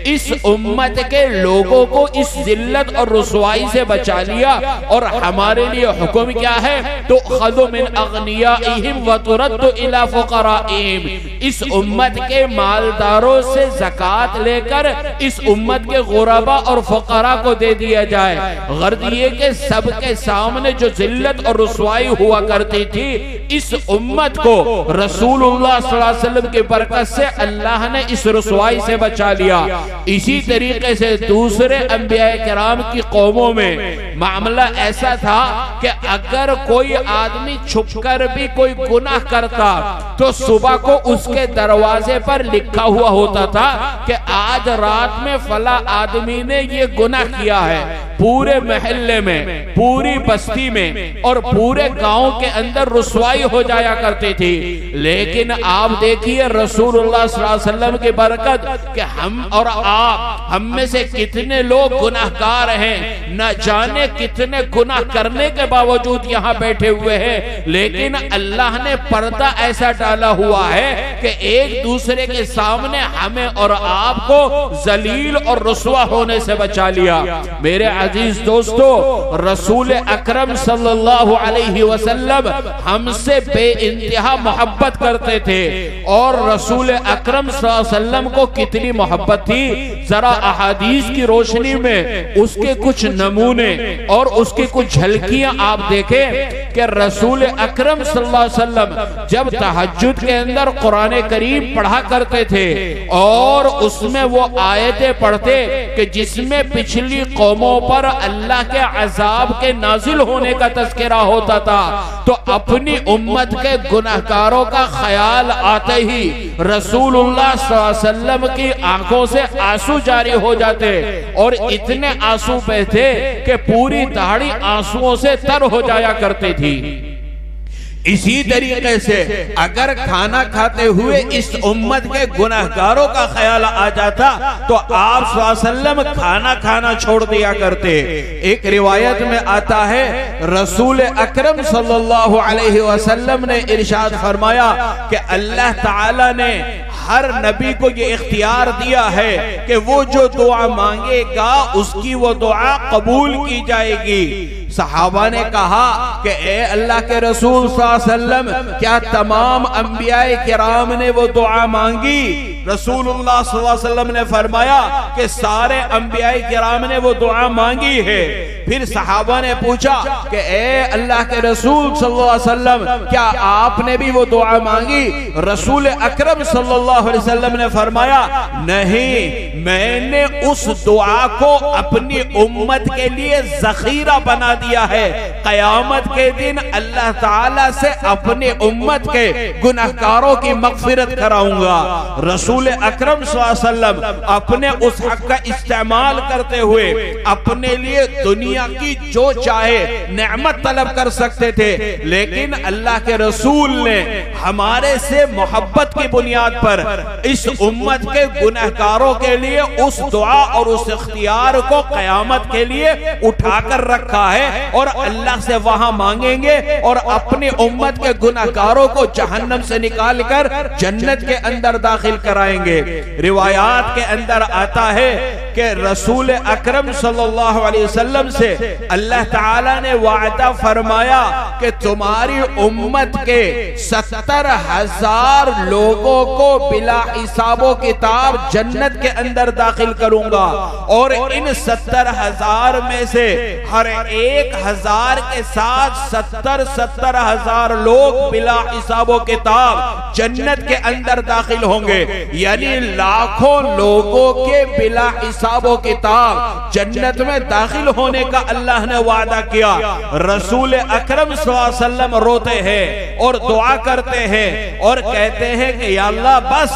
Speaker 3: इस उम्मत के लोगों को इस जिल्लत और रुसवाई से बचा लिया। और हमारे लिए हुक्म क्या है, तो खज़ु मिन अग़नियाइहिम व तुरद्दु इला फ़ुक़राइहिम, इस उम्मत के मालदारों से ज़कात लेकर इस उम्मत के गुरबा और फ़ुक़रा को दे दिया जाए। गर्ज ये कि सबके सामने जो जिल्लत और रुसवाई हुआ करती थी, इस उम्मत को रसूलुल्लाह सल्लल्लाहु अलैहि वसल्लम की बरकत से अल्लाह ने इस रुसवाई से बचा लिया। इसी तरीके से दूसरे अंबियाए किराम की कौमों में मामला ऐसा था कि अगर कोई आदमी छुपकर भी कोई गुनाह करता तो सुबह को उसके दरवाजे पर लिखा हुआ होता था कि आज रात में फला आदमी ने ये गुनाह किया है। पूरे मोहल्ले में, पूरी बस्ती में और पूरे गांव के अंदर रुसवाई हो जाया करती थी। लेकिन आप देखिए रसूलुल्लाह सल्लल्लाहु अलैहि वसल्लम की बरकत कि हम और आप, हम में से कितने लोग गुनाहगार हैं, न जाने कितने गुनाह करने के बावजूद यहाँ बैठे हुए हैं, लेकिन अल्लाह ने पर्दा ऐसा डाला हुआ है कि एक दूसरे के सामने हमें और आपको जलील और रुसवा होने से बचा लिया। मेरे अजीज दोस्तों, रसूल अकरम सल्लल्लाहु अलैहि वसल्लम हमसे बेइंतहा मोहब्बत करते थे, और रसूल अकरम सल्लल्लाहु अलैहि वसल्लम को कितनी मोहब्बत थी, जरा अहादीस की रोशनी में उसके कुछ नमूने और उसकी कुछ झलकियां आप देखें कि रसूल अकरम सल्लल्लाहु अलैहि वसल्लम जब तहज्जुद के अंदर कुरान करीम पढ़ा करते थे और उसमें वो आयतें पढ़ते कि जिसमें पिछली कौमों पर अल्लाह के अजाब के नाजिल होने का तज़किरा होता था, तो अपनी उम्मत के गुनाहगारों का ख्याल आते ही रसूलुल्लाह सल्लल्लाहु अलैहि वसल्लम की आंखों से आंसू जारी हो जाते और इतने आंसू बहते कि पूरी दाढ़ी आंसुओं से तर हो जाया करती थी। इसी तरीके से अगर खाना खाते हुए इस उम्मत के गुनहगारों का ख्याल आ जाता तो आप सल्लल्लाहु अलैहि वसल्लम खाना खाना छोड़ दिया करते। एक रिवायत में आता है रसूल अकरम सल्लल्लाहु अलैहि वसल्लम ने इरशाद फरमाया कि अल्लाह ताला ने हर नबी को ये इख्तियार दिया है कि वो जो दुआ मांगेगा उसकी वो दुआ कबूल की जाएगी। सहाबा ने कहा कि ए अल्लाह के रसूल सल्लल्लाहु अलैहि वसल्लम, क्या तमाम अंबियाए किराम ने वो दुआ मांगी? रसूलुल्लाह सल्लल्लाहु अलैहि वसल्लम ने फरमाया कि सारे अंबियाए किराम ने वो दुआ मांगी है। फिर सहाबा ने पूछा कि ए अल्लाह के रसूल सल्लल्लाहु अलैहि वसल्लम, क्या आपने भी वो दुआ मांगी? रसूल अकरम सल्लल्लाहु अलैहि वसल्लम ने फरमाया नहीं, मैंने उस दुआ को अपनी उम्मत के लिए जखीरा बना दिया है। कयामत के दिन अल्लाह ताला से अपने उम्मत के गुनहगारों की मगफिरत कराऊंगा। रसूल अकरम सल्लल्लाहु अलैहि वसल्लम अपने उस हक का इस्तेमाल करते हुए अपने लिए दुनिया की जो चाहे नेमत तलब कर सकते थे, लेकिन अल्लाह के रसूल ने हमारे से मोहब्बत की बुनियाद पर इस उम्मत के गुनहगारों के लिए उस दुआ और उस इख्तियार को कयामत के लिए उठाकर रखा है और अल्लाह से वहां मांगेंगे और अपनी उम्मत के गुनहगारों को जहन्नम से निकालकर जन्नत के अंदर दाखिल कराएंगे। रिवायात के अंदर आता है कि रसूल अकरम सल्लल्लाहु अलैहि वसल्लम से अल्लाह ताला ने वादा फरमाया कि तुम्हारी उम्मत के 70,000 लोगों को बिला हिसाबो किताब जन्नत के अंदर दाखिल करूंगा और इन 70,000 में से हर 1,000 के साथ 70,000 लोग बिला हिसाबो किताब जन्नत के अंदर दाखिल होंगे। यानी लाखों लोगों के बिला हिसाबो किताब जन्नत में दाखिल होने का अल्लाह ने वादा किया। रसूल अकरम सल्लल्लाहु अलैहि वसल्लम रोते हैं और दुआ करते हैं और कहते हैं कि या अल्लाह, बस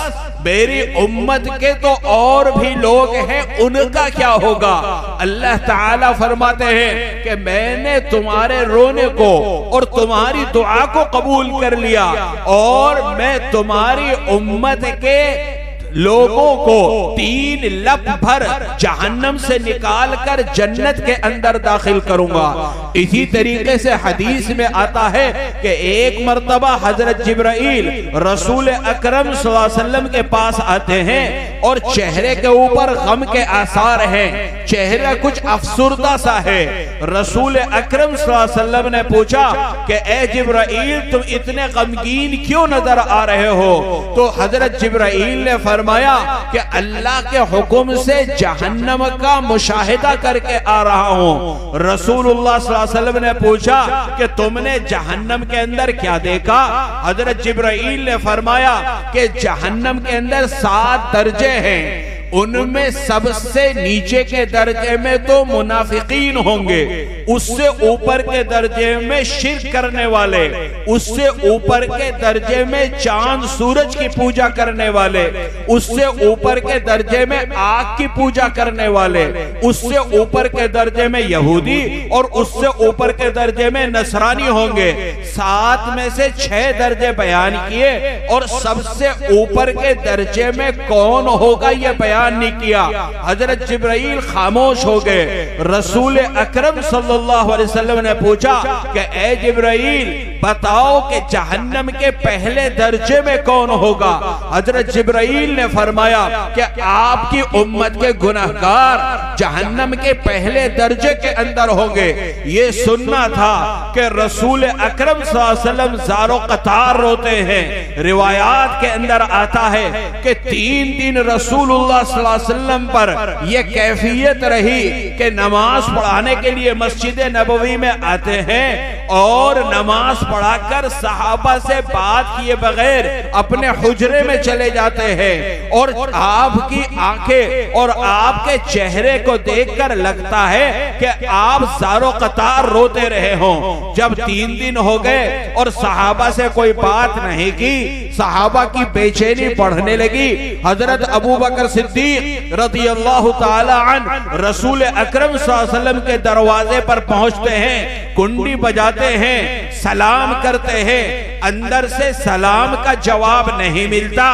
Speaker 3: मेरी उम्मत के तो और भी लोग हैं, उनका क्या होगा? अल्लाह ताला फरमाते हैं कि मैंने तुम्हारे रोने को और तुम्हारी दुआ को कबूल कर लिया और मैं तुम्हारी उम्मत के लोगों को 3 लप भर जहन्नम से निकालकर जन्नत के अंदर दाखिल करूंगा। इसी तरीके से हदीस में आता है कि एक मर्तबा हजरत जिब्राइल रसूल अकरम सल्लल्लाहु अलैहि वसल्लम के पास आते हैं और चेहरे के ऊपर गम के आसार हैं, चेहरा कुछ अफसुर्दा सा है। रसूल अकरम सल्लल्लाहु अलैहि वसल्लम ने पूछा कि ए जिब्राइल, तुम इतने गमगीन क्यों नजर आ रहे हो? तो हजरत जिब्राइल ने फरमाया कि अल्लाह के हुक्म से जहन्नम का मुशाहिदा करके आ रहा हूं। रसूलुल्लाह सल्लल्लाहु अलैहि वसल्लम ने पूछा कि तुमने जहन्नम के अंदर क्या देखा? हजरत जिब्राइल ने फरमाया कि जहन्नम के अंदर 7 दर्जे हैं, उनमें सबसे नीचे के दर्जे में तो मुनाफिकीन होंगे, उससे ऊपर के दर्जे में शिर्क करने वाले, उससे ऊपर के दर्जे में चांद सूरज की पूजा करने वाले, उससे ऊपर के दर्जे में आग की पूजा करने वाले, उससे ऊपर के दर्जे में यहूदी और उससे ऊपर के दर्जे में नसरानी होंगे। 7 में से 6 दर्जे बयान किए और सबसे ऊपर के दर्जे में कौन होगा यह बयान नहीं किया। हजरत जिब्राइल खामोश हो गए। रसूल अकरम सल्लल्लाहु अलैहि वसल्लम ने पूछा कि ए जिब्राइल, बताओ कि जहन्नम के पहले दर्जे में कौन होगा? हजरत जिब्राइल ने फरमाया कि आपकी उम्मत के गुनहगार जहन्नम के पहले दर्जे के अंदर होंगे। ये सुनना था कि रसूल अकरम सल्लल्लाहु अलैहि वसल्लम ज़ारो कतार रोते हैं। रिवायात के अंदर आता है कि 3 दिन रसूलुल्लाह सल्लल्लाहु अलैहि वसल्लम पर यह कैफियत रही कि नमाज पढ़ाने के लिए मस्जिद नबवी में आते हैं और नमाज पढ़ाकर सहाबा से बात किए बगैर अपने हुजरे में चले जाते हैं और आपकी आंखें और आपके चेहरे को देखकर लगता है कि आप ज़ारो कतार रोते रहे हों। जब 3 दिन हो गए और सहाबा से कोई बात नहीं की, सहाबा की बेचैनी बढ़ने लगी। हजरत अबू बकर सिद्दीक रज़ियल्लाहु ताला अन्हु रसूल अकरम सल्लल्लाहु अलैहि वसल्लम के दरवाजे पर पहुंचते हैं, कुंडी बजाते जाते हैं, सलाम करते हैं, अंदर से सलाम का जवाब नहीं मिलता,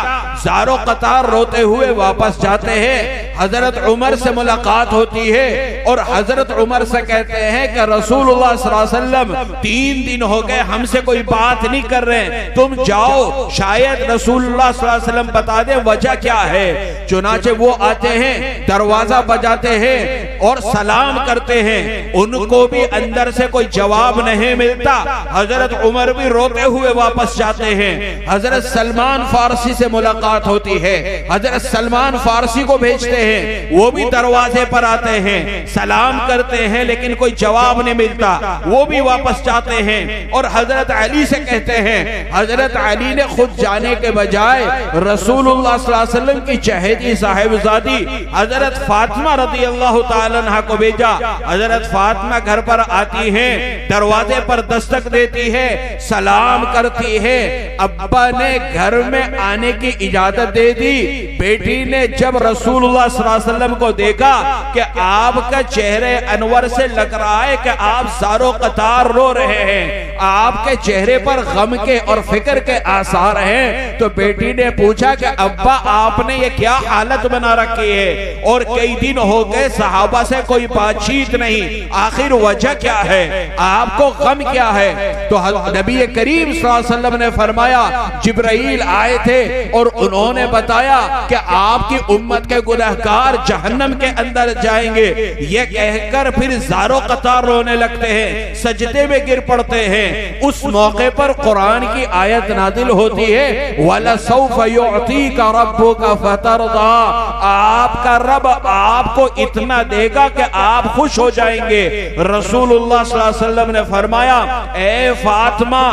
Speaker 3: ज़ारो कतार रोते हुए वापस जाते हैं। हजरत उमर से मुलाकात होती है और हजरत उमर से कहते हैं कि रसूलुल्लाह सल्लल्लाहु अलैहि वसल्लम 3 दिन हो गए हमसे कोई बात नहीं कर रहे, तुम जाओ, शायद रसूलुल्लाह सल्लल्लाहु अलैहि वसल्लम बता दे वजह क्या है। चुनाचे वो आते हैं, दरवाजा बजाते हैं और सलाम करते हैं, उनको भी अंदर से कोई जवाब नहीं मिलता। हजरत उमर भी रोते हुए वापस जाते हैं। हजरत सलमान फारसी से मुलाकात होती है, हजरत सलमान फारसी को भेजते हैं, वो भी दरवाजे पर आते हैं, सलाम करते हैं, लेकिन कोई जवाब नहीं मिलता, वो भी वापस जाते हैं और हजरत अली से कहते हैं। हजरत अली ने खुद जाने के बजाय रसूलुल्लाह सल्लल्लाहु अलैहि वसल्लम की चहेती साहिबजादी हजरत फातिमा रज़ियल्लाहु ताला अन्हा को भेजा। हजरत फातिमा घर पर आती हैं, दरवाजे पर दस्तक देती है, सलाम करती है। अब्बा ने घर में आने की इजाजत दे दी। बेटी ने जब रसूलुल्लाह सल्लल्लाहु अलैहि वसल्लम को देखा कि आपका चेहरे अनवर से लग रहा है कि आप ज़ारो कतार रो रहे हैं, आपके चेहरे पर गम के और फिक्र के आसार हैं, तो बेटी ने पूछा कि अब्बा आपने ये क्या हालत बना रखी है और कई दिन हो गए सहाबा से कोई बातचीत नहीं, आखिर वजह क्या है, आपको गम क्या है। तो नबी करीम सल्लल्लाहु अलैहि वसल्लम ने फरमाया जिब्राइल आए थे और उन्होंने बताया कि आपकी उम्मत के गुनहगार जहन्नम के अंदर जाएंगे। ये कहकर फिर ज़ारो कतार रोने लगते हैं, सजदे में गिर पड़ते हैं। उस मौके पर कुरान की आयत नादिल होती है, वला सौफ युअतीका रब्बुका फतरदा, आपका रब आपको इतना देगा कि आप खुश हो जाएंगे। रसूलुल्लाह सल्लल्लाहु अलैहि वसल्लम ने फरमाया, ए फातिमा,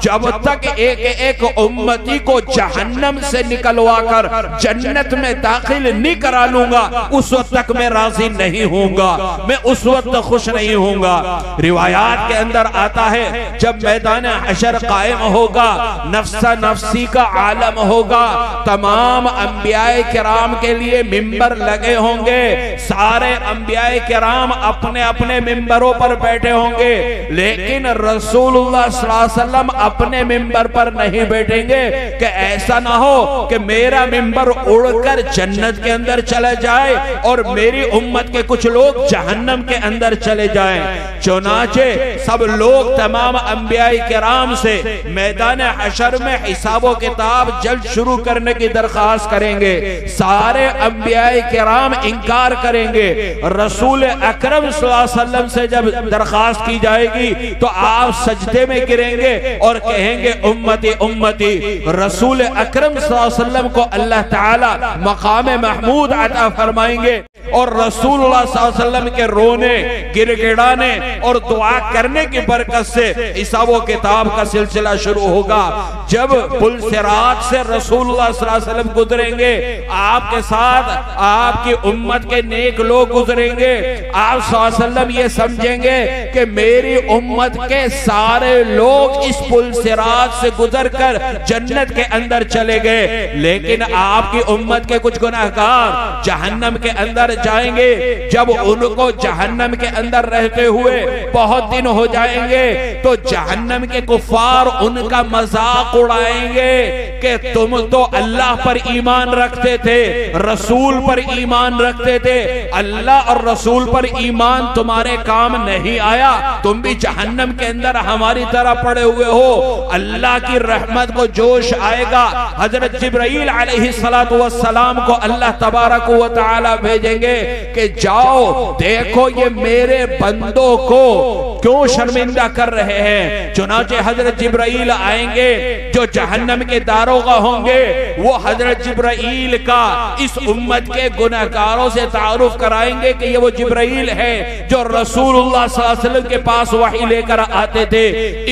Speaker 3: जब तक एक एक उम्मती को जहन्नम से निकलवा कर जन्नत में दाखिल नहीं करा लूंगा, उस वक्त तक मैं राजी नहीं होऊंगा, मैं उस वक्त खुश नहीं होऊंगा। रिवायात के अंदर आता है जब मैदान हशर कायम होगा, नफ्सा नफ्सी का आलम होगा, तमाम अंबियाए किराम के लिए मिंबर लगे होंगे, सारे अंबियाए किराम अपने अपने मिंबरों पर बैठे होंगे, लेकिन रसूलुल्लाह सल्लल्लाहु अलैहि वसल्लम अपने मिंबर पर नहीं बैठेंगे कि ऐसा ना हो कि मेरा मिंबर उड़कर जन्नत के अंदर चला जाए और मेरी उम्मत के कुछ लोग जहन्नम के अंदर चले जाएं। चुनाचे सब लोग तमाम अंबियाए किराम से मैदान हशर में हिसाबो किताब जल्द शुरू करने की दरख्वास्त करेंगे। सारे अंबियाए किराम इंकार करेंगे। रसूल अकरम सल्लल्लाहु अलैहि वसल्लम से जब दरख्वास्त की जाएगी तो आप सजदे में गिरेंगे और कहेंगे उम्मती उम्मती। रसूल अकरम सल्लल्लाहु अलैहि वसल्लम को अल्लाह ताला मकाम महमूद अता फरमाएंगे और रसूलुल्लाह सल्लल्लाहु अलैहि वसल्लम के रोने, गिड़गिड़ाने और दुआ करने की बरकत से हिसाबो किताब का सिलसिला शुरू होगा। जब पुल सिरात से रसूलुल्लाह सल्लल्लाहु अलैहि वसल्लम गुजरेंगे, आपके साथ आपकी उम्मत के नेक लोग गुजरेंगे, आप सल्लल्लाहु अलैहि वसल्लम ये समझेंगे कि मेरी उम्मत के सारे लोग इस पुल सिरात से गुजरकर जन्नत के अंदर चले गए, लेकिन आपकी उम्मत के कुछ गुनाहगार जहन्नम के अंदर जाएंगे। जब उनको जहन्नम के अंदर रहते हुए बहुत दिन हो जाएंगे तो जहन्नम के कुफार उनका मजाक उड़ाएंगे कि तुम तो अल्लाह पर ईमान रखते थे, रसूल पर ईमान रखते थे, अल्लाह और रसूल पर ईमान तुम्हारे काम नहीं आया, तुम भी जहन्नम के अंदर हमारी तरह पड़े हुए हो। अल्लाह की रहमत को जोश आएगा, हजरत जिब्राइल अलैहिस्सलातु वस्सलाम को अल्लाह तबारक व तआला भेजेंगे कि जाओ देखो ये मेरे बंदों को क्यों शर्मिंदा कर रहे हैं। चुनाचे हजरत जिब्राइल आएंगे जो जहन्नम के दारोगा होंगे, वो हजरत जिब्राइल का इस उम्मत के गुनहगारों से तारुफ कराएंगे कि ये वो जिब्राइल है जो रसूलुल्लाह सल्लल्लाहु अलैहि वसल्लम के पास वही लेकर आते थे।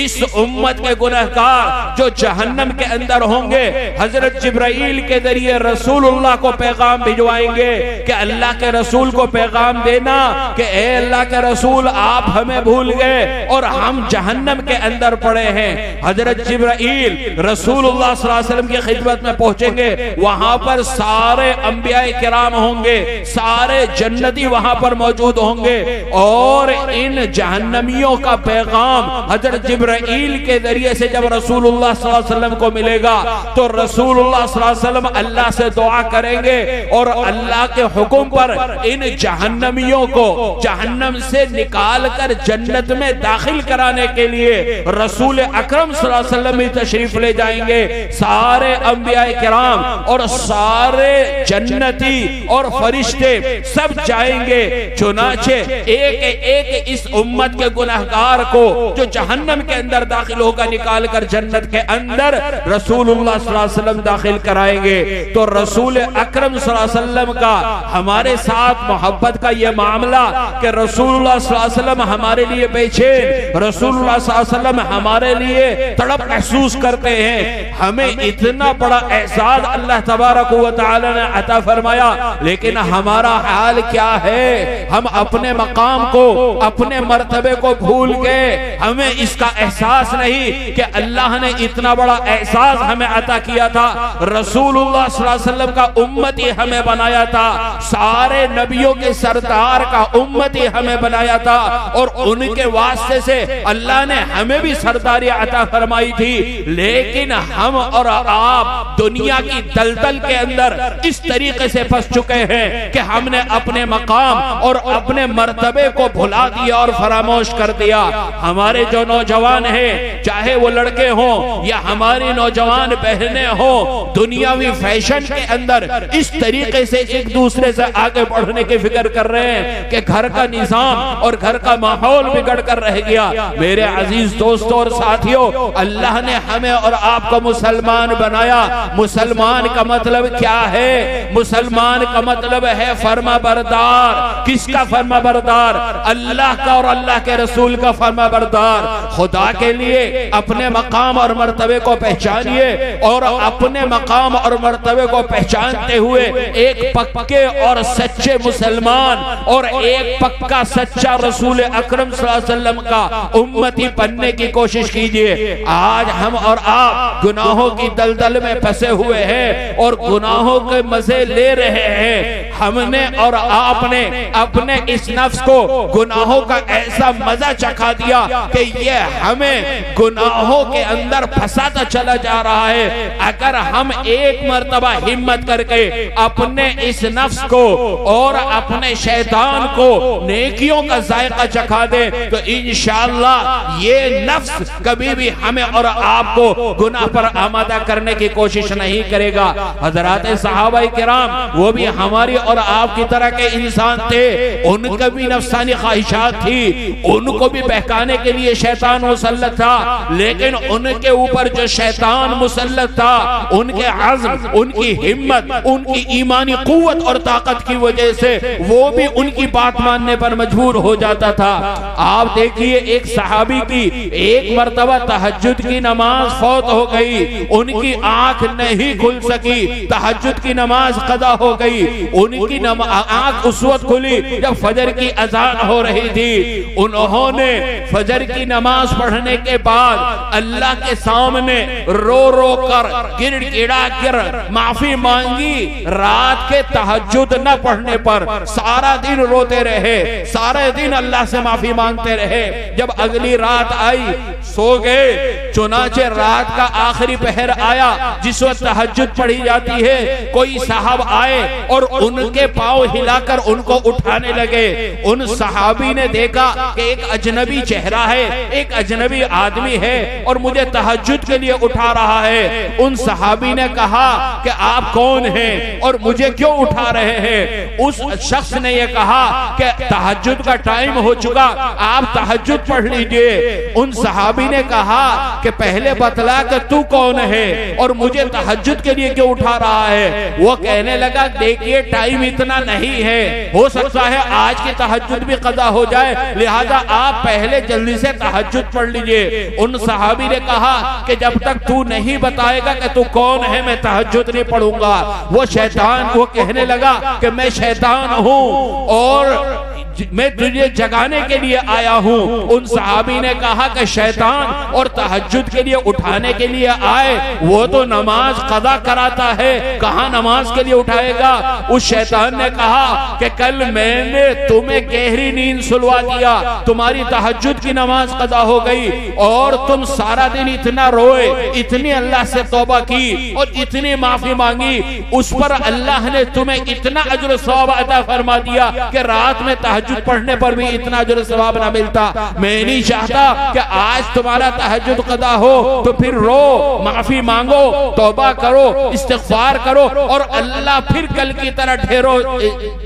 Speaker 3: इस उम्मत के गुनहगार जो जहन्नम के अंदर होंगे, हजरत जिब्राइल के जरिए रसूलुल्लाह को पैगाम भिजवाएंगे कि अल्लाह के रसूल को पैगाम देना कि ए अल्लाह के रसूल आप हमें भूल गए और हम जहन्नम के अंदर पड़े हैं। हजरत जिब्राइल रसूलुल्लाह सल्लल्लाहु अलैहि वसल्लम की खिदमत में पहुंचेंगे, वहां पर सारे अंबिया किराम होंगे, सारे जन्नती वहां पर मौजूद होंगे और इन जहन्नमियों का पैगाम हजरत जिब्राइल के जरिए से जब रसूलुल्लाह सल्लल्लाहु अलैहि वसल्लम को मिलेगा तो रसूलुल्लाह सल्लल्लाहु अलैहि वसल्लम अल्लाह से दुआ करेंगे और अल्लाह के हुक्म पर इन जहन्नमियों को जहन्नम से निकाल कर जन्नत में दाखिल कराने के लिए रसूल अकरम सल्लल्लाहु अलैहि वसल्लम ही तशरीफ ले जाएंगे। सारे अंबिया किराम और सारे जन्नती और फरिश्ते सब जाएंगे। चुनाचे एक एक इस उम्मत के गुनहगार को जो जहन्नम के अंदर दाखिल होगा निकाल कर जन्नत के अंदर रसूलुल्लाह सल्लल्लाहु अलैहि वसल्लम दाखिल कराएंगे। तो रसूल अकरम सल्लल्लाहु अलैहि वसल्लम का हमारे साथ मोहब्बत का यह मामला कि रसूलुल्लाह सल्लल्लाहु अलैहि वसल्लम हमारे लिए बेचैन, रसूलुल्लाह सल्लल्लाहु अलैहि वसल्लम हमारे लिए तड़प महसूस करते हैं। हमें इतना बड़ा एहसास अल्लाह तबारक व तआला ने अता फरमाया, लेकिन हमारा हाल क्या है? हम अपने मकाम को, अपने मर्तबे को भूल गए। हमें इसका एहसास नहीं कि अल्लाह ने इतना बड़ा एहसास हमें अता किया था। रसूलुल्लाह सल्लल्लाहु अलैहि वसल्लम का उम्मती हमें बनाया था, सारे नबियों के सरदार का उम्मती हमें बनाया था और उनके वास्ते से अल्लाह ने हमें भी सरदारी अता फरमाई थी। लेकिन हम और आप दुनिया की दलदल के अंदर इस तरीके से फंस चुके हैं कि हमने अपने मकाम और अपने मर्तबे को भुला दिया और फरामोश कर दिया। हमारे जो नौजवान हैं, चाहे वो लड़के हों या हमारी नौजवान बहनें हों, दुनियावी फैशन के अंदर इस तरीके से एक दूसरे से आगे बढ़ने की फिक्र कर रहे हैं कि घर का निजाम और घर का माहौल बिगड़ कर रह गया। मेरे अजीज दोस्तों और साथियों, अल्लाह ने हमें और आपको मुसलमान बनाया। मुसलमान का मतलब क्या है? मुसलमान का मतलब है फर्मा बरदार। किसका फर्मा बरदार? अल्लाह का और अल्लाह के रसूल का फर्मा बरदार। खुदा के लिए अपने मकाम और मर्तबे को पहचानिए और अपने मकाम और मर्तबे को पहचानते हुए एक पक्के और सच्चे मुसलमान और एक पक्का सच्चा रसूल अकरम सल्लल्लाहु अलैहि वसल्लम का उम्मती बनने की कोशिश कीजिए। आज हम और आप गुनाहों की दलदल में फंसे हुए हैं और गुनाहों के मजे ले रहे हैं। हमने और आपने अपने इस नफ्स को गुनाहों का ऐसा मजा चखा दिया कि ये हमें गुनाहों के अंदर फंसाता चला जा रहा है। अगर हम एक मर्तबा हिम्मत करके अपने इस नफ्स को और अपने शैतान को नेकियों का जायका चखा दे तो इंशाअल्लाह ये नफ्स कभी भी हमें और आपको गुनाह पर आमादा करने की कोशिश नहीं करेगा। हजरात सहाबा किराम वो भी हमारी और आपकी तरह के इंसान थे। उनका भी नफ्सानी ख्वाहिशात थी, उनको भी बहकाने के लिए शैतान मुसल्लत था, लेकिन उनके ऊपर जो शैतान मुसल्लत था उनके अज़्म, उनकी हिम्मत, उनकी ईमानी कुव्वत और ताकत की वजह से वो भी उनकी बात मानने पर मजबूर हो जाता था। आप देखिए एक सहाबी की एक मर्तबा तहज्जुद की नमाज फौत हो गई, उनकी आंख नहीं खुल सकी, तहज्जुद की नमाज कदा हो गई। उनकी आंख उस वक्त खुली जब फजर की अजान हो रही थी। उन्होंने फजर की नमाज पढ़ने के बाद अल्लाह के सामने रो रो कर गिड़गिड़ा कर माफी मांगी। रात के तहज्जुद न पढ़ने पर सारा दिन रोते रहे, सारे दिन अल्लाह से माफी मांगते रहे। जब अगली रात आई सो गए। चुनाचे रात का आखिरी पहर आया जिस वक्त तहज्जुद पढ़ी जाती है, कोई साहब आए और उनके पांव हिलाकर उनको उठाने लगे। उन सहाबी ने देखा कि एक अजनबी चेहरा है, एक अजनबी आदमी है और मुझे तहज्जुद के लिए उठा रहा है। उन सहाबी ने कहा कि आप कौन हैं और मुझे क्यों उठा रहे हैं? उस शख्स ने यह कहा कि तहज्जुद का टाइम हो चुका, आप तहज्जुद पढ़ लीजिए। उन सहाबी ने कहा कि पहले बतला कि तू कौन है और मुझे तहज्जुद के लिए क्यों उठा रहा है? वो कहने लगा देखिए टाइम इतना नहीं है, हो सकता है आज की तहज्जुद भी कदा हो जाए, लिहाजा आप पहले जल्दी से तहज्जुद पढ़ लीजिए। उन सहाबी ने कहा कि जब तक तू नहीं बताएगा कि तू कौन है मैं तहज्जुद नहीं पढ़ूंगा। वो शैतान वो कहने लगा कि मैं शैतान हूं और मैं तुझे जगाने के लिए आया हूँ। उन सहाबी ने कहा कि शैतान और तहज्जुद के लिए उठाने के लिए आए, वो तो नमाज कदा कराता है, कहाँ नमाज के लिए उठाएगा। उस शैतान ने कहा कि कल मैंने तुम्हें गहरी नींद सुलवा दिया, तुम्हारी तहज्जुद की नमाज कदा हो गई और तुम सारा दिन इतना रोए, इतनी अल्लाह से तौबा की और इतनी माफी मांगी, उस पर अल्लाह ने तुम्हें इतना अजर सवाब अता फरमा दिया कि रात में तहज्जुद पढ़ने पर भी इतना अजर सवाब ना मिलता। मैं नहीं चाहता कि आज तुम्हारा तहज्जुद कदा हो तो फिर रो, माफी मांगो, तौबा करो, इस्तिग़फ़ार करो और अल्लाह फिर कल की तरह ढेरों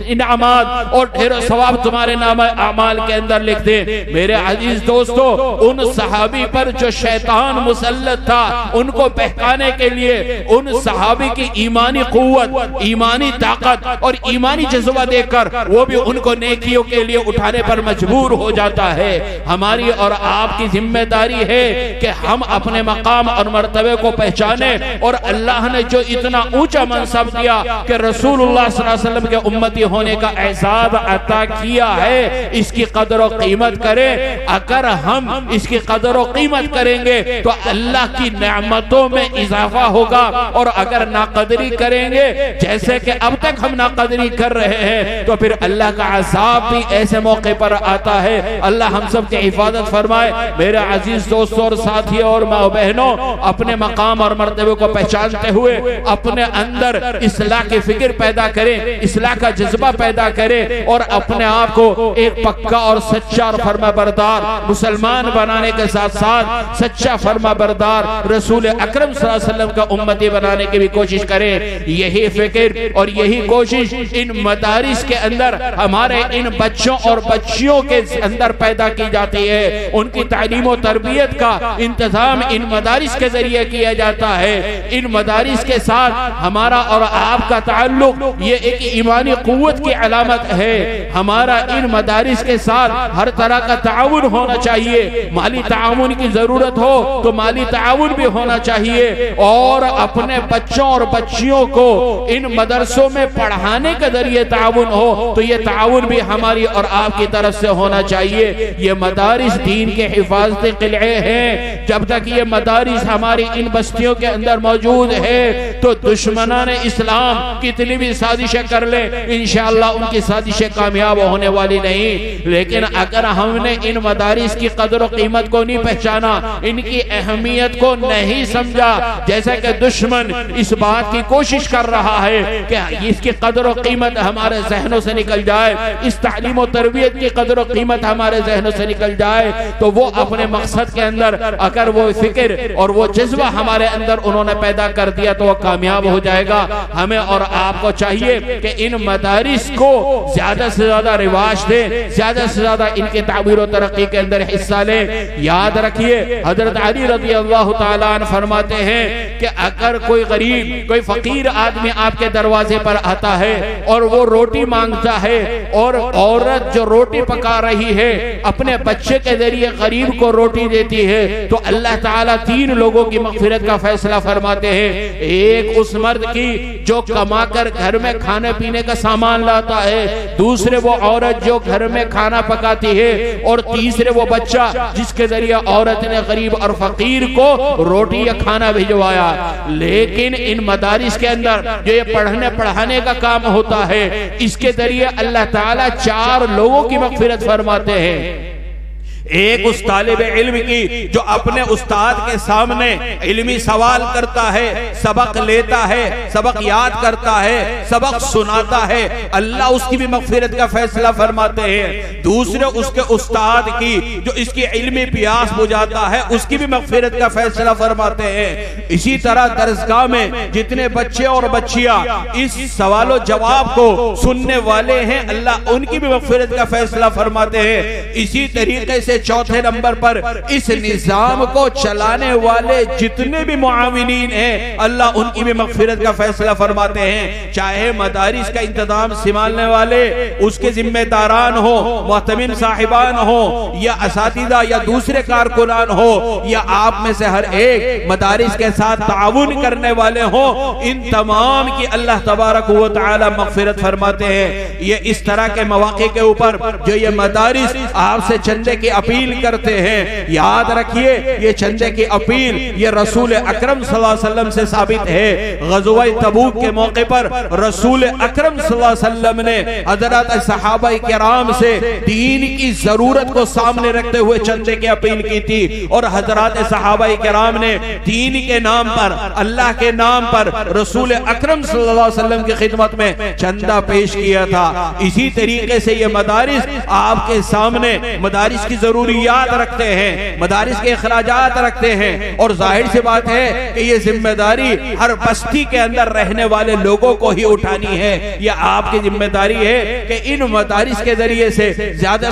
Speaker 3: इनामात और ढेरों सवाब तुम्हारे नाम अमाल के अंदर लिख दे। मेरे अजीज दोस्तों, उन सहाबी पर जो शैतान मुसल्लत था, उनको बहकाने के लिए उन सहाबी की ईमानी कुव्वत, ईमानी ताकत और ईमानी जज्बा देखकर वो भी उनको नेकियों के लिए उठाने पर मजबूर हो जाता है। हमारी और आपकी जिम्मेदारी है कि हम अपने मकाम और मर्तबे को पहचाने और अल्लाह ने जो इतना ऊंचा मनसब दिया कि रसूलुल्लाह सल्लल्लाहु अलैहि वसल्लम के उम्मती होने का एहसास अता किया है, इसकी कदर और कीमत करें। अगर हम इसकी कदर और कीमत करेंगे तो अल्लाह की नेमतों में इजाफा होगा और अगर नाकदरी करेंगे जैसे कि अब तक हम नाकदरी कर रहे हैं तो फिर अल्लाह का अज़ाब भी ऐसे मौके पर आता है। अल्लाह हम सब की हिफाजत फरमाए। मेरे अजीज दोस्तों और साथियों और माँ बहनों, अपने मकाम और मर्तबे को पहचानते हुए अपने अंदर इस्लाह की फिक्र पैदा करें, इस्लाह का जज्बा पैदा करें और अपने आप को एक पक्का और सच्चा और फर्माबरदार मुसलमान बनाने के साथ साथ सच्चा फर्माबरदार रसूल अकरम सल्लल्लाहु अलैहि वसल्लम का उम्मती बनाने की भी कोशिश करें। यही फिक्र और यही कोशिश इन मदारिस के अंदर हमारे इन बच्चों और बच्चियों के अंदर पैदा की जाती है। उनकी तालीम और तरबियत का इंतजाम इन मदारिस के जरिए किया जाता है। इन मदारिस के साथ हमारा और आपका ताल्लुक ये एक ईमानी कुव्वत की अलामत है। हमारा इन मदारिस के साथ हर तरह का ताउन होना चाहिए। माली ताउन की जरूरत हो तो माली ताउन भी होना चाहिए और अपने बच्चों और बच्चियों को इन मदरसों में पढ़ाने के जरिए ताउन हो तो ये ताउन भी हमारी और आपकी तरफ से होना चाहिए। ये मदारिस दीन के हिफाजती किले हैं। जब तक ये मदारिस हमारी इन बस्तियों के अंदर मौजूद है तो दुश्मनान इस्लाम कितनी भी साजिशें कर ले, इंशाअल्लाह उनकी साजिशें कामयाब होने वाली नहीं। लेकिन अगर हमने इन मदारिस की कदर और कीमत को नहीं पहचाना, इनकी अहमियत को नहीं समझा, जैसा कि दुश्मन इस बात की कोशिश कर रहा है कि इसकी कदर और कीमत हमारे जहनों से निकल जाए, इस तालीम और तरबियत की कदर और कीमत हमारे जहनों से निकल जाए, तो वो अपने मकसद के अंदर अगर वो फिक्र और वो जज्बा हमारे अंदर उन्होंने पैदा कर दिया तो वो कामयाब हो जाएगा। हमें और आपको चाहिए कि इन मदारिस को ज्यादा से ज्यादा रिवाज दें, ज्यादा से ज्यादा इनके ताबीर और तरक्की के अंदर हिस्सा लें। याद रखिए, हजरत अली रज़ी अल्लाह तआला अन्हु फरमाते हैं कि अगर कोई गरीब, कोई फकीर आदमी आपके दरवाजे पर आता है और वो रोटी मांगता है और औरत जो रोटी पका रही है अपने बच्चे के जरिए गरीब को रोटी देती है तो अल्लाह ताला 3 लोगों की मग़फ़िरत का फैसला फरमाते हैं। एक उस मर्द की जो कमाकर घर में खाने पीने का सामान लाता है, दूसरे वो औरत जो घर में खाना पकाती है और तीसरे वो बच्चा जिसके जरिए औरत ने गरीब और फकीर को रोटी या खाना भिजवाया। लेकिन इन मदारिस के अंदर जो ये पढ़ने पढ़ाने का काम होता है, इसके जरिए अल्लाह ताला 4 लोगों की मग़फ़िरत फरमाते हैं। एक उस तालिब इल्म की जो अपने उस्ताद के सामने इल्मी सवाल करता है, सबक लेता है, सबक याद करता है, सबक सुनाता है, अल्लाह उसकी भी मग़फ़िरत का फैसला फरमाते हैं। दूसरे उसके उस्ताद की जो इसकी इल्मी प्यास बुझाता है उसकी भी मग़फ़िरत का फैसला फरमाते हैं। इसी तरह दरसगाह में जितने बच्चे और बच्चियां इस सवालों जवाब को सुनने वाले हैं, अल्लाह उनकी भी मग़फ़िरत का फैसला फरमाते हैं। इसी तरीके से से चौथे नंबर पर इस निजाम को चलाने वाले जितने भी मुआविनीन हैं अल्लाह उनकी भी मगफिरत का फैसला फरमाते हैं। चाहे मदारिस का इंतजाम संभालने वाले उसके जिम्मेदारान हो, मोहतमिम साहिबान हो, या असातिदा या दूसरे कारकुनान हो, या आप में से हर एक मदारिस के साथ ताउन करने वाले हो, इन तमाम की अल्लाह तबारक व तआला मगफिरत फरमाते हैं। ये इस तरह के मौके के ऊपर जो ये मदारिस आपसे चंदे की अपील करते हैं, याद रखिए ये चंदे की अपील ये रसूल अकरम सल्लल्लाहु अलैहि वसल्लम से साबित है। ग़ज़वा तबूक के मौके पर रसूल अकरम सल्लल्लाहु अलैहि वसल्लम ने हज़रत सहाबा किराम से दीन की जरूरत को सामने रखते हुए चंदे की अपील की थी, और हज़रत सहाबा किराम ने दीन के नाम पर, अल्लाह के नाम पर रसूल अकरम सल्लल्लाहु अलैहि वसल्लम की खिदमत में चंदा पेश किया था। इसी तरीके से ये मदारिस आपके सामने मदारिस की जरूरियात रखते हैं, मदारिस के अखराजात रखते हैं, और जाहिर सी बात है कि ये जिम्मेदारी हर बस्ती के अंदर रहने वाले लोगों को ही उठानी है। यह आपकी जिम्मेदारी है कि इन मदारिस के जरिए से ज्यादा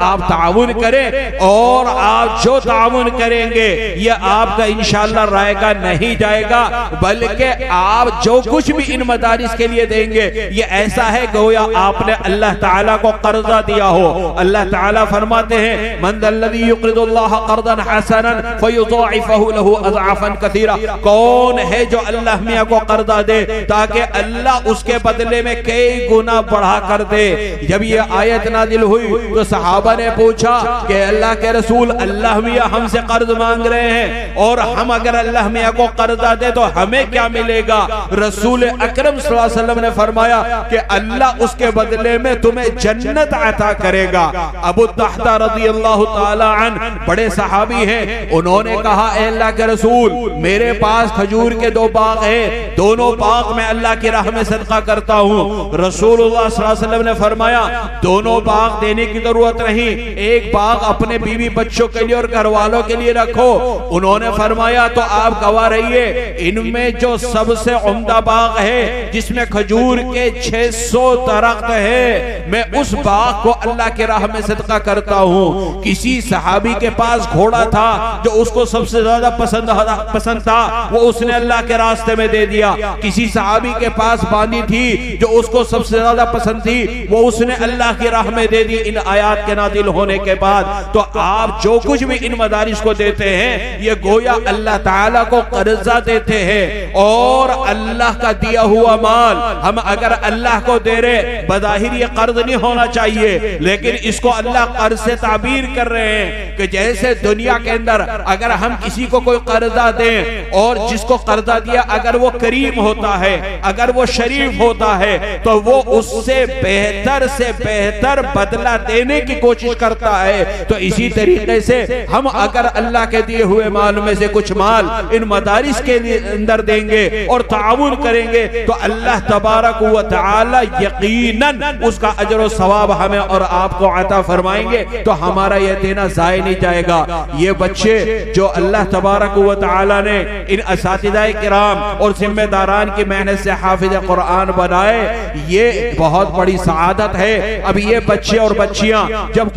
Speaker 3: आप ताउन करें, और आप जो ताउन करेंगे यह आपका इंशाअल्लाह रायगा नहीं जाएगा, बल्कि आप जो कुछ भी इन मदारिस के लिए देंगे ये ऐसा है गोया आपने अल्लाह ताला को कर्जा दिया हो। अल्लाह ताला फरमाते हैं मन दल्लज़ी युक़रिदुल्लाह क़र्ज़न हसनन फ़युज़ाइफ़हु लहु अज़आफ़न कसीरा, कौन है जो अल्लाह मियां को कर्जा दे ताकि अल्लाह उसके बदले में कई गुना बढ़ा कर दे। जब ये आयत नाज़िल हुई तो सहाबा ने पूछा कि अल्लाह के रसूल, अल्लाह मियां हमसे कर्ज मांग रहे हैं और हम अगर अल्लाह मियां को कर्जा दे तो हमें क्या मिलेगा? रसूल अकरम सल्लल्लाहु अलैहि वसल्लम ने फरमाया कि अल्लाह उसके बदले में तुम्हें जन्नत अता करेगा। अबू तहता रज़ियल्लाहु ताला अन्हु बड़े सहाबी हैं, उन्होंने कहा ए अल्लाह के रसूल, मेरे पास खजूर के 2 बाग है, दोनों बाग में अल्लाह की राह में सदका करता हूँ। रसूलुल्लाह सल्लल्लाहु अलैहि वसल्लम ने फरमाया दोनों बाग देने की जरूरत नहीं, एक बाग अपने बीवी बच्चों के लिए और घर वालों के लिए रखो। उन्होंने फरमाया तो आप गवाह रहिए, इनमें जो सबसे उम्दा बाग है जिसमें खजूर के 600 दरख्त है, मैं उस बाग को अल्लाह के राह में सदका करता हूँ। किसी सहाबी के पास घोड़ा था जो उसको सबसे ज्यादा पसंद था, वो उसने अल्लाह के रास्ते में दे दिया। किसी सहाबी के पास बांदी थी जो उसको सबसे ज्यादा पसंद थी, वो उसने अल्लाह की राह में दे दी इन आयात के नाजिल होने के बाद। तो आप जो कुछ भी इन मदारिस को देते हैं ये गोया अल्लाह ताला को कर्जा देते हैं, और अल्लाह का दिया हुआ माल हम अगर अल्लाह को दे रहे, बज़ाहिर ये कर्ज नहीं होना चाहिए, लेकिन इसको अल्लाह कर्ज से ताबीर कर रहे हैं कि जैसे दुनिया के अंदर अगर हम किसी को कोई कर्जा दें और जिसको कर्जा दिया अगर वो करीम होता है, अगर वो शरीफ होता है, तो वो उससे बेहतर बदला देने की कोशिश करता है। तो इसी तरीके से हम अगर अल्लाह के दिए हुए माल में से कुछ माल इन मदारिस के अंदर देंगे और ताउन करेंगे तो अल्लाह तबारक व तआला यकीनन उसका अजर और सवाब हमें और आपको अता फरमाएंगे। तो हमारा यह देना जाया नहीं जाएगा। ये बच्चे जो अल्लाह तबारक व तआला ने इन असातिज़ाए किराम और जिम्मेदारान की मेहनत से हाफिज कुरान बनाए, ये बहुत बड़ी सआदत है। अब ये बच्चे और बच्चियां जब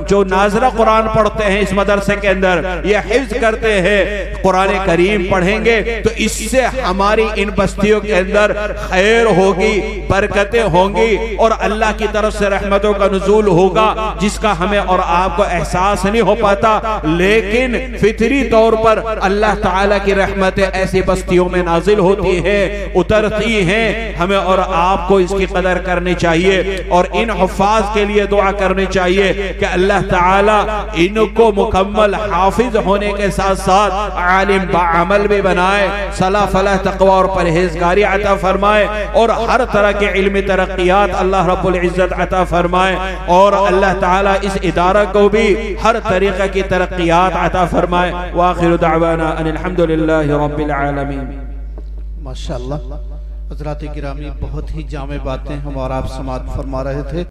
Speaker 3: जो नाज़रा कुरान पढ़ते हैं इस मदरसे के अंदर, ये हिफ्ज करते हैं, कुरान करीम पढ़ेंगे, तो इससे हमारी इन बस्तियों के अंदर खैर होगी, बरकतें होंगी और अल्लाह की तरफ से रहमतों का नुज़ूल होगा, जिसका हमें और आपको एहसास नहीं हो पाता। लेकिन फितरी तौर पर अल्लाह ताला की रहमतें ऐसी बस्तियों में नाजिल होती है, उतरती हैं। हमें और आपको इसकी कदर करनी चाहिए और इन हुफ़ाज़ के लिए दुआ करनी चाहिए कि अल्लाह ताला इनको मुकम्मल हाफिज होने के साथ साथ आलिम बाअमल भी बनाए, सलाह फलाह तक़वा और परहेज़गारी अता फरमाए, और हर तरह के इल्मी तरक्कियात अल्लाह रब्बुल इज़्ज़त अता फरमाए, और अल्लाह ताला इस इदारा को भी हर तरीक़े की तरक्कियात अता फरमाए। व आखिरु दअवाना अनिल हम्दुलिल्लाहि रब्बिल आलमीन।
Speaker 2: माशाअल्लाह हज़रात गिरामी बहुत ही जामे बातें हम और आप समाअत फरमा रहे थे।